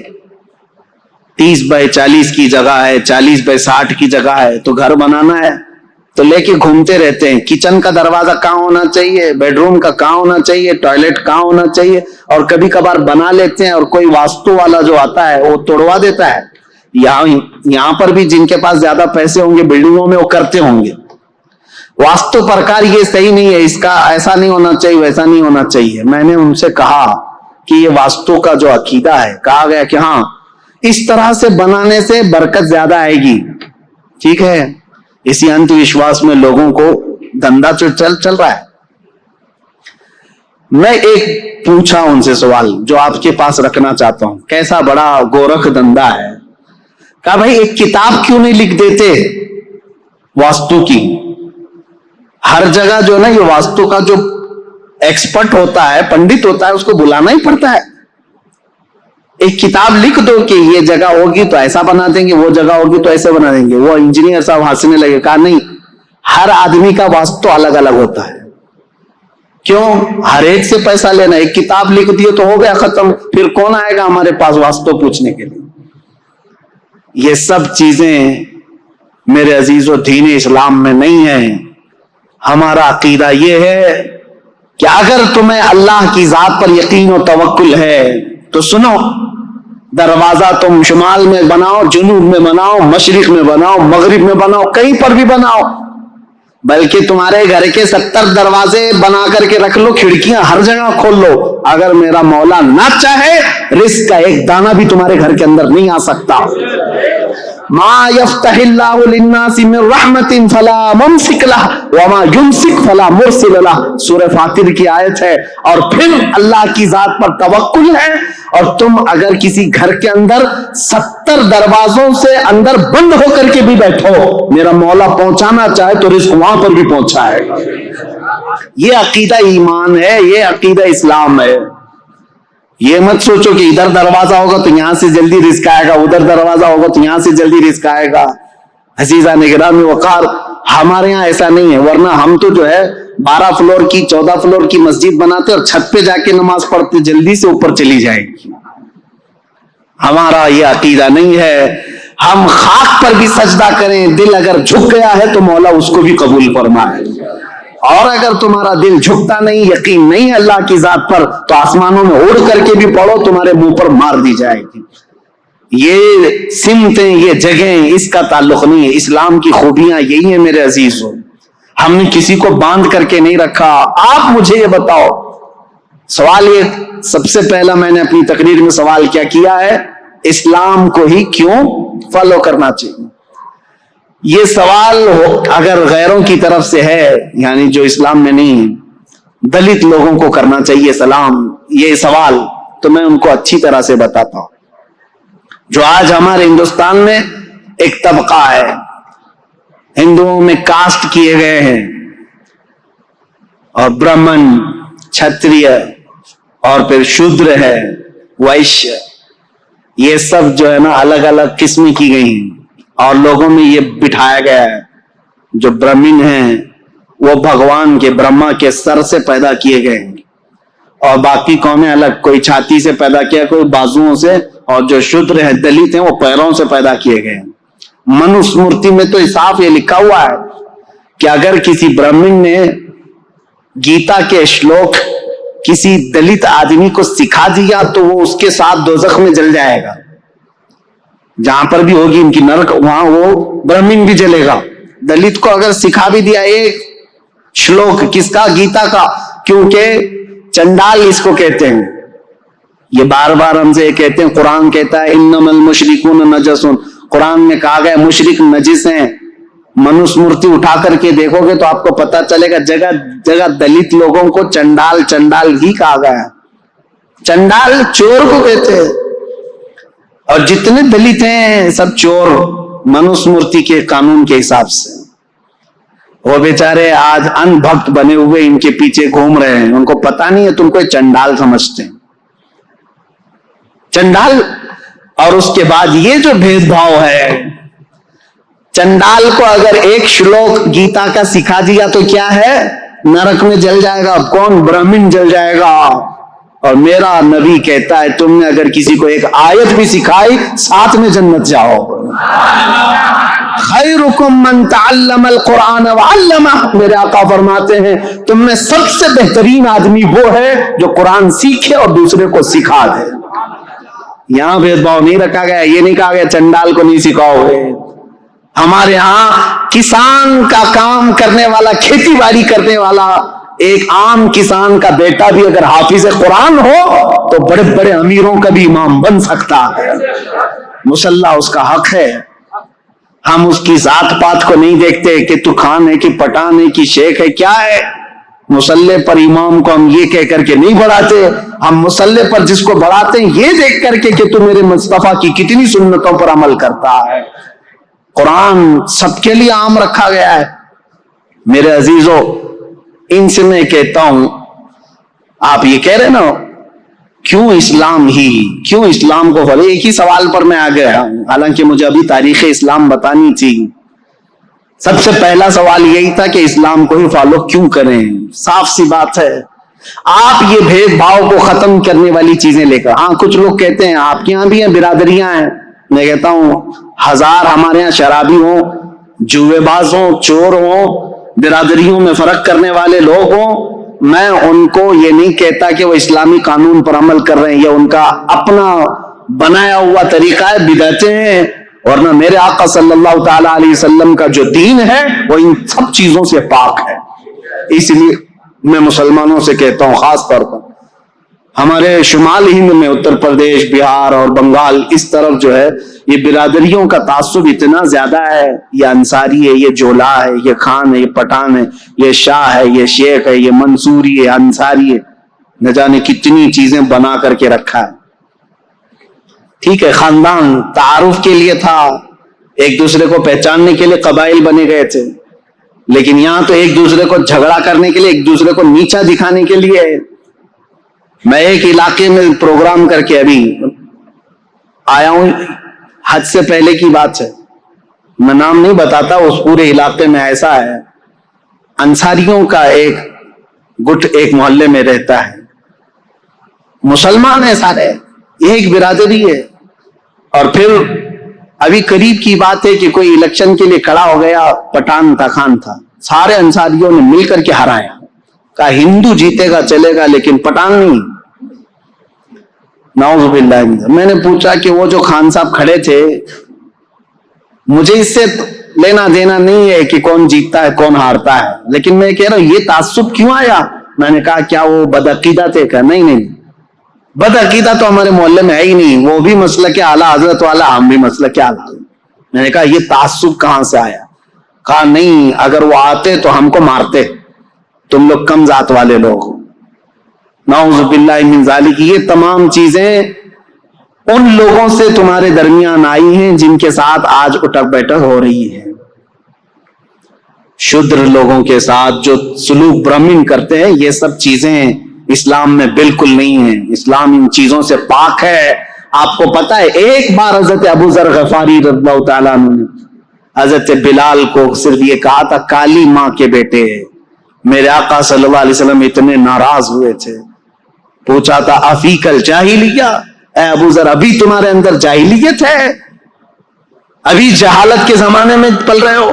30 बाय 40 की जगह है, 40 बाय 60 की जगह है, तो घर बनाना है तो लेके घूमते रहते हैं। किचन का दरवाजा कहाँ होना चाहिए, बेडरूम का कहाँ होना चाहिए, टॉयलेट कहाँ होना चाहिए, और कभी कभार बना लेते हैं और कोई वास्तु वाला जो आता है वो तोड़वा देता है। यहाँ पर भी जिनके पास ज्यादा पैसे होंगे बिल्डिंगों में, वो करते होंगे। वास्तु प्रकार ये सही नहीं है, इसका ऐसा नहीं होना चाहिए, वैसा नहीं होना चाहिए। मैंने उनसे कहा कि ये वास्तु का जो अकीदा है, कहा गया कि हाँ इस तरह से बनाने से बरकत ज्यादा आएगी, ठीक है। इसी अंधविश्वास में लोगों को धंधा चल रहा है। मैं एक पूछा उनसे सवाल जो आपके पास रखना चाहता हूं, कैसा बड़ा गोरख धंधा है। कहा भाई एक किताब क्यों नहीं लिख देते वास्तु की। हर जगह जो ना ये वास्तु का जो एक्सपर्ट होता है, पंडित होता है, उसको बुलाना ही पड़ता है। एक किताब लिख दो कि ये जगह होगी तो ऐसा बना देंगे, वो जगह होगी तो ऐसे बना देंगे। वो इंजीनियर साहब हंसने लगे, कहा नहीं, हर आदमी का वास्तु अलग अलग होता है। क्यों हर एक से पैसा लेना, एक किताब लिख दिए तो हो गया खत्म, फिर कौन आएगा हमारे पास वास्तु पूछने के लिए। ये सब चीजें मेरे अजीजों दीन इस्लाम में नहीं है। हमारा अकीदा ये है कि अगर तुम्हें अल्लाह की जात पर यकीन और तवक्कुल है तो सुनो, दरवाजा तुम शुमाल में बनाओ, जुनूब में बनाओ, मशरिक में बनाओ, मगरिब में बनाओ, कहीं पर भी बनाओ, बल्कि तुम्हारे घर के 70 दरवाजे बना करके रख लो, खिड़कियां हर जगह खोल लो। अगर मेरा मौला ना चाहे, रिस्क का एक दाना भी तुम्हारे घर के अंदर नहीं आ सकता। मा यफ्तहिल्लाहु लिन्नासि मिन रहमतिन फला मुमसिक लह व मा युमसिक फला मुरसिल लह, सूरह फातिर की आयत है। और फिर अल्लाह की जात पर तवक्कुल है। और तुम अगर किसी घर के अंदर 70 दरवाजों से अंदर बंद होकर के भी बैठो, मेरा मौला पहुंचाना चाहे तो रिस्क वहां पर भी पहुंचाएगा। ये अकीदा ईमान है, ये अकीदा इस्लाम है। ये मत सोचो कि इधर दरवाजा होगा तो यहां से जल्दी रिस्क आएगा, उधर दरवाजा होगा तो यहां से जल्दी रिस्क आएगा। अजीजा निगरानी वकार, हमारे यहां ऐसा नहीं है। वरना हम तो जो है 12 फ्लोर की 14 फ्लोर की मस्जिद बनाते और छत पे जाके नमाज पढ़ते, जल्दी से ऊपर चली जाएगी। हमारा ये अकीदा नहीं है। हम खाक पर भी सजदा करें, दिल अगर झुक गया है तो मौला उसको भी कबूल फरमाए। और अगर तुम्हारा दिल झुकता नहीं, यकीन नहीं अल्लाह की जात पर, तो आसमानों में उड़ करके भी पढ़ो, तुम्हारे मुंह पर मार दी जाएगी। ये सिमतें, ये जगह, इसका ताल्लुक नहीं है। इस्लाम की खूबियां यही है मेरे अजीजों। हमने किसी को बांध करके नहीं रखा। आप मुझे ये बताओ, सवाल ये सबसे पहला मैंने अपनी तकरीर में सवाल क्या किया है, इस्लाम को ही क्यों फॉलो करना चाहिए। ये सवाल अगर गैरों की तरफ से है, यानी जो इस्लाम में नहीं, दलित लोगों को करना चाहिए सलाम ये सवाल, तो मैं उनको अच्छी तरह से बताता हूं। जो आज हमारे हिंदुस्तान में एक तबका है, हिंदुओं में कास्ट किए गए हैं, और ब्राह्मण, क्षत्रिय, और फिर शूद्र है, वैश्य, ये सब जो है ना अलग अलग किस्में की गई हैं। और लोगों में ये बिठाया गया है, जो ब्राह्मण हैं वो भगवान के, ब्रह्मा के सर से पैदा किए गए हैं, और बाकी कौमें अलग, कोई छाती से पैदा किया, कोई बाजुओं से, और जो शूद्र है, दलित हैं, वो पैरों से पैदा किए गए हैं। मनुस्मृति में तो साफ ये लिखा हुआ है कि अगर किसी ब्राह्मण ने गीता के श्लोक किसी दलित आदमी को सिखा दिया तो वो उसके साथ दोजख में जल जाएगा। जहां पर भी होगी इनकी नरक, वहां वो ब्राह्मण भी जलेगा। दलित को अगर सिखा भी दिया एक श्लोक, किसका? गीता का, क्योंकि चंडाल इसको कहते हैं। ये बार बार हमसे कहते हैं, कुरान कहता है इन्नमल मुशरिकून नजसून, कुरान में कहा गया मुशरिक नजिस हैं। मनुष्य मूर्ति उठा करके देखोगे तो आपको पता चलेगा जगह जगह दलित लोगों को चंडाल चंडाल ही कहा गया। चंडाल चोर को कहते हैं, और जितने दलित हैं सब चोर मनुष्य मूर्ति के कानून के हिसाब से। वो बेचारे आज अनभक्त बने हुए इनके पीछे घूम रहे हैं, उनको पता नहीं है तुमको चंडाल समझते हैं, चंडाल। और उसके बाद ये जो भेदभाव है, चंडाल को अगर एक श्लोक गीता का सिखा दिया तो क्या है? नरक में जल जाएगा। कौन? ब्राह्मण जल जाएगा। और मेरा नबी कहता है तुमने अगर किसी को एक आयत भी सिखाई, साथ में जन्नत जाओ। खैरुकुम मन तअल्लमल कुरान व अल्लमह, मेरे आका फरमाते हैं तुम में सबसे बेहतरीन आदमी वो है जो कुरान सीखे और दूसरे को सिखा दे। यहां भेदभाव नहीं रखा गया, ये नहीं कहा गया चंडाल को नहीं सिखाओगे। हमारे यहां किसान का काम करने वाला, खेती बाड़ी करने वाला एक आम किसान का बेटा भी अगर हाफिज कुरान हो तो बड़े बड़े अमीरों का भी इमाम बन सकता है। मुसल्ला उसका हक है। हम उसकी जात पात को नहीं देखते कि तू खान है कि पठान है कि शेख है, क्या है। मुसल्ले पर इमाम को हम ये कह करके नहीं बढ़ाते, हम मुसल्ले पर जिसको बढ़ाते हैं ये देख करके कि तू मेरे मुस्तफा की कितनी सुन्नतों पर अमल करता है। कुरान सबके लिए आम रखा गया है। मेरे अजीजों, इनसे मैं कहता हूं, आप ये कह रहे ना क्यों इस्लाम ही, क्यों इस्लाम को फॉलो? एक ही सवाल पर मैं आ गया हूं, हालांकि मुझे अभी तारीख इस्लाम बतानी थी। सबसे पहला सवाल यही था कि इस्लाम को ही फॉलो क्यों करें। साफ सी बात है, आप ये भेदभाव को खत्म करने वाली चीजें लेकर। हाँ, कुछ लोग कहते हैं आपके यहां भी हैं बिरादरियां हैं, मैं कहता हूं हजार हमारे यहां शराबी हो, जुएबाज हो, चोर हो, बिरादरियों में फर्क करने वाले लोग हो, मैं उनको ये नहीं कहता कि वो इस्लामी कानून पर अमल कर रहे हैं, या उनका अपना बनाया हुआ तरीका है, बिदअतें हैं। और ना मेरे आका सल्लल्लाहु ताला अलैहि वसल्लम का जो दीन है वो इन सब चीजों से पाक है। इसलिए मैं मुसलमानों से कहता हूं, खास तौर पर हमारे शुमाल हिंद में, उत्तर प्रदेश, बिहार और बंगाल, इस तरफ जो है ये बिरादरियों का तासुब इतना ज्यादा है। ये अंसारी है, ये जोला है, ये खान है, ये पठान है, ये शाह है, ये शेख है, ये मंसूरी है, अंसारी है, न जाने कितनी चीजें बना करके रखा है। ठीक है, खानदान तारुफ के लिए था, एक दूसरे को पहचानने के लिए कबाइल बने गए थे, लेकिन यहां तो एक दूसरे को झगड़ा करने के लिए, एक दूसरे को नीचा दिखाने के लिए। मैं एक इलाके में प्रोग्राम करके अभी आया हूं, हज से पहले की बात है, मैं नाम नहीं बताता, उस पूरे इलाके में ऐसा है, अंसारियों का एक गुट एक मोहल्ले में रहता है, मुसलमान है सारे, एक बिरादरी है। और फिर अभी करीब की बात है कि कोई इलेक्शन के लिए खड़ा हो गया, पठान था, खान था, सारे अंसारियों ने मिलकर के हराया, कहा हिंदू जीतेगा चलेगा लेकिन पठान नहीं। नाउज़ुबिल्लाह। मैंने पूछा कि वो जो खान साहब खड़े थे, मुझे इससे लेना देना नहीं है कि कौन जीतता है कौन हारता है, लेकिन मैं कह रहा हूं ये तासुब क्यों आया। मैंने कहा क्या वो बदअकीदा थे? कहा नहीं नहीं, बदअकीदा तो हमारे मोहल्ले में है ही नहीं, वो भी मसलक आला हजरत वाला, हम भी मसलक आला। मैंने कहा ये तासुब कहां से आया? कहा नहीं, अगर वो आते तो हमको मारते, तुम लोग कम जात वाले लोग। नाउज़ुबिल्लाह मिन ज़ालिक। ये तमाम चीजें उन लोगों से तुम्हारे दरमियान आई हैं जिनके साथ आज उठक बैठक हो रही है। शूद्र लोगों के साथ जो सुलूक ब्राह्मण करते हैं, ये सब चीजें इस्लाम में बिल्कुल नहीं है। इस्लाम इन चीजों से पाक है। आपको पता है, एक बार हजरत अबू ज़र गफारी रज़ियल्लाहु ताला अन्हु ने हजरत बिलाल को सिर्फ ये कहा था, काली माँ के बेटे। मेरे आका सल्लल्लाहु अलैहि वसल्लम इतने नाराज हुए थे, पूछा था अफीकल जाहिलिया, अबू ज़र अभी तुम्हारे अंदर जाहिलियत है, अभी जहालत के जमाने में पल रहे हो?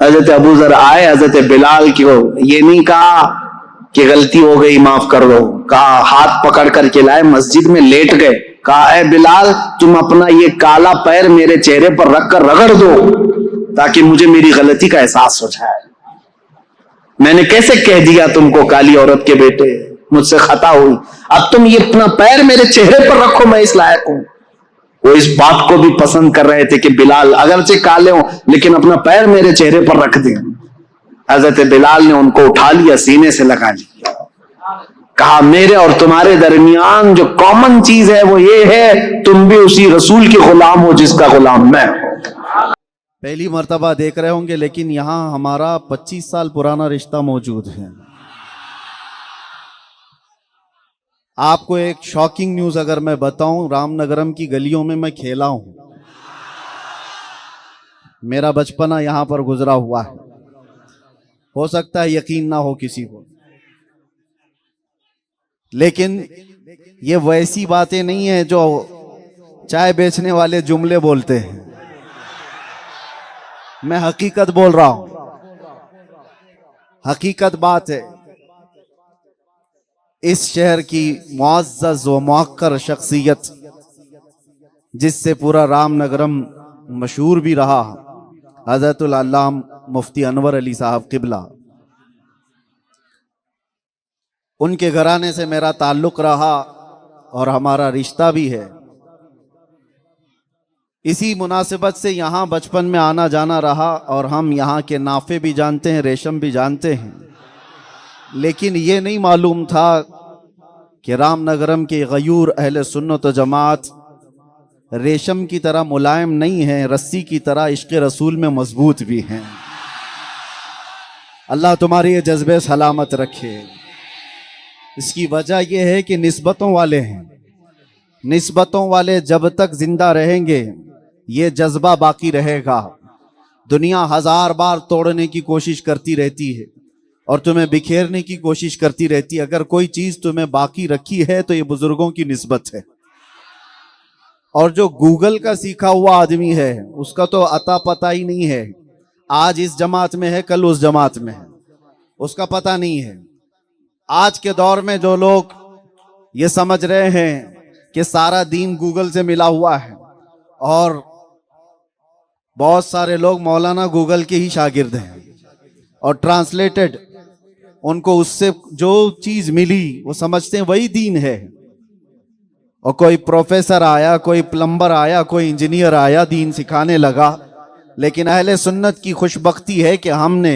हजरत अबू जर आए हजरत बिलाल को ये नहीं कहा कि गलती हो गई माफ कर दो, कहा हाथ पकड़ करके लाए, मस्जिद में लेट गए, कहा ए बिलाल तुम अपना ये काला पैर मेरे चेहरे पर रखकर रगड़ दो ताकि मुझे मेरी गलती का एहसास हो जाए। मैंने कैसे कह दिया तुमको काली औरत के बेटे, मुझसे खता हुई, अब तुम ये अपना पैर मेरे चेहरे पर रखो, मैं इस लायक हूं। वो इस बात को भी पसंद कर रहे थे कि बिलाल अगरचे काले हो लेकिन अपना पैर मेरे चेहरे पर रख दें। हजरत बिलाल ने उनको उठा लिया, सीने से लगा लिया, कहा मेरे और तुम्हारे दरमियान जो कॉमन चीज है वो ये है, तुम भी उसी रसूल के गुलाम हो जिसका गुलाम मैं हूं। पहली मर्तबा देख रहे होंगे, लेकिन यहां हमारा 25 साल पुराना रिश्ता मौजूद है। आपको एक शॉकिंग न्यूज अगर मैं बताऊं, रामनगरम की गलियों में मैं खेला हूं, मेरा बचपना यहां पर गुजरा हुआ है। हो सकता है यकीन ना हो किसी को, लेकिन ये वैसी बातें नहीं है जो चाय बेचने वाले जुमले बोलते हैं। मैं हकीकत बोल रहा हूं, हकीकत बात है। इस शहर की मुअज़्ज़ज़ व मुअक्कर शख्सियत जिससे पूरा रामनगरम मशहूर भी रहा, हज़रतुल अल्लाम मुफ्ती अनवर अली साहब क़िबला, उनके घराने से मेरा ताल्लुक़ रहा और हमारा रिश्ता भी है। इसी मुनासिबत से यहाँ बचपन में आना जाना रहा और हम यहाँ के नाफे भी जानते हैं, रेशम भी जानते हैं। लेकिन ये नहीं मालूम था कि रामनगरम के गयूर अहले सुन्नत व जमात रेशम की तरह मुलायम नहीं है, रस्सी की तरह इश्क़ रसूल में मजबूत भी हैं। अल्लाह तुम्हारे ये जज्बे सलामत रखे। इसकी वजह यह है कि निस्बतों वाले हैं, निस्बतों वाले जब तक जिंदा रहेंगे ये जज्बा बाकी रहेगा। दुनिया 1000 बार तोड़ने की कोशिश करती रहती है और तुम्हें बिखेरने की कोशिश करती रहती है। अगर कोई चीज तुम्हें बाकी रखी है तो ये बुजुर्गों की निस्बत है। और जो गूगल का सीखा हुआ आदमी है उसका तो अता पता ही नहीं है, आज इस जमात में है कल उस जमात में है, उसका पता नहीं है। आज के दौर में जो लोग ये समझ रहे हैं कि सारा दीन गूगल से मिला हुआ है, और बहुत सारे लोग मौलाना गूगल के ही शागिर्द हैं और ट्रांसलेटेड उनको उससे जो चीज मिली वो समझते हैं वही दीन है। और कोई प्रोफेसर आया, कोई प्लम्बर आया, कोई इंजीनियर आया, दीन सिखाने लगा। लेकिन अहले सुन्नत की खुशबख्ती है कि हमने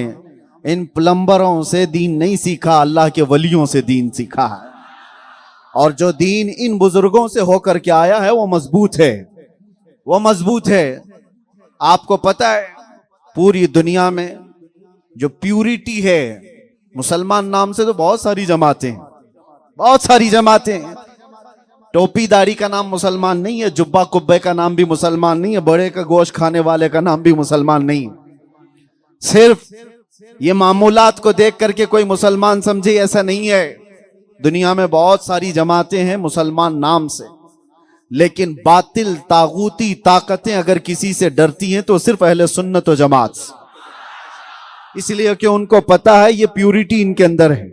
इन प्लम्बरों से दीन नहीं सीखा, अल्लाह के वलियों से दीन सीखा है। और जो दीन इन बुजुर्गों से होकर के आया है वो मजबूत है, वो मजबूत है। आपको पता है पूरी दुनिया में जो प्यूरिटी है, मुसलमान नाम से तो बहुत सारी जमातें हैं, बहुत सारी जमातें हैं। टोपी दाढ़ी का नाम मुसलमान नहीं है, जुब्बा कुब्बे का नाम भी मुसलमान नहीं है, बड़े का गोश्त खाने वाले का नाम भी मुसलमान नहीं है। सिर्फ ये मामूलात को देख करके कोई मुसलमान समझे, ऐसा नहीं है। दुनिया में बहुत सारी जमातें हैं मुसलमान नाम से, लेकिन बातिल तागूती ताकतें अगर किसी से डरती हैं तो सिर्फ अहले सुन्नत व जमात से। इसलिए कि उनको पता है ये प्यूरिटी इनके अंदर है।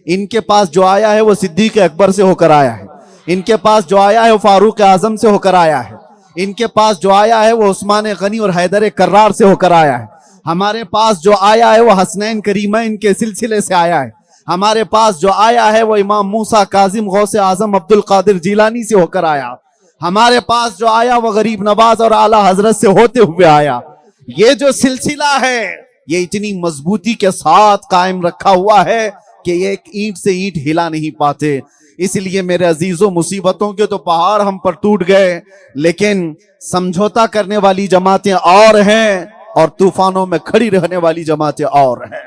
इनके पास जो आया है वो सिद्दीक अकबर से होकर आया है, इनके पास जो आया है वो फारूक आजम से होकर आया है, इनके पास जो आया है वो उस्मान गनी और हैदर कर्रार से होकर आया है। हमारे पास जो आया है वो हसनैन करीमैन के सिलसिले से आया है। हमारे पास जो आया है वो इमाम मूसा काजिम गौसे आजम अब्दुल कादिर जिलानी से होकर आया। हमारे पास जो आया वो गरीब नवाज और आला हजरत से होते हुए आया। ये जो सिलसिला है ये इतनी मजबूती के साथ कायम रखा हुआ है कि ये एक ईंट से ईंट हिला नहीं पाते। इसलिए मेरे अजीजों, मुसीबतों के तो पहाड़ हम पर टूट गए, लेकिन समझौता करने वाली जमातें और हैं और तूफानों में खड़ी रहने वाली जमातें और हैं।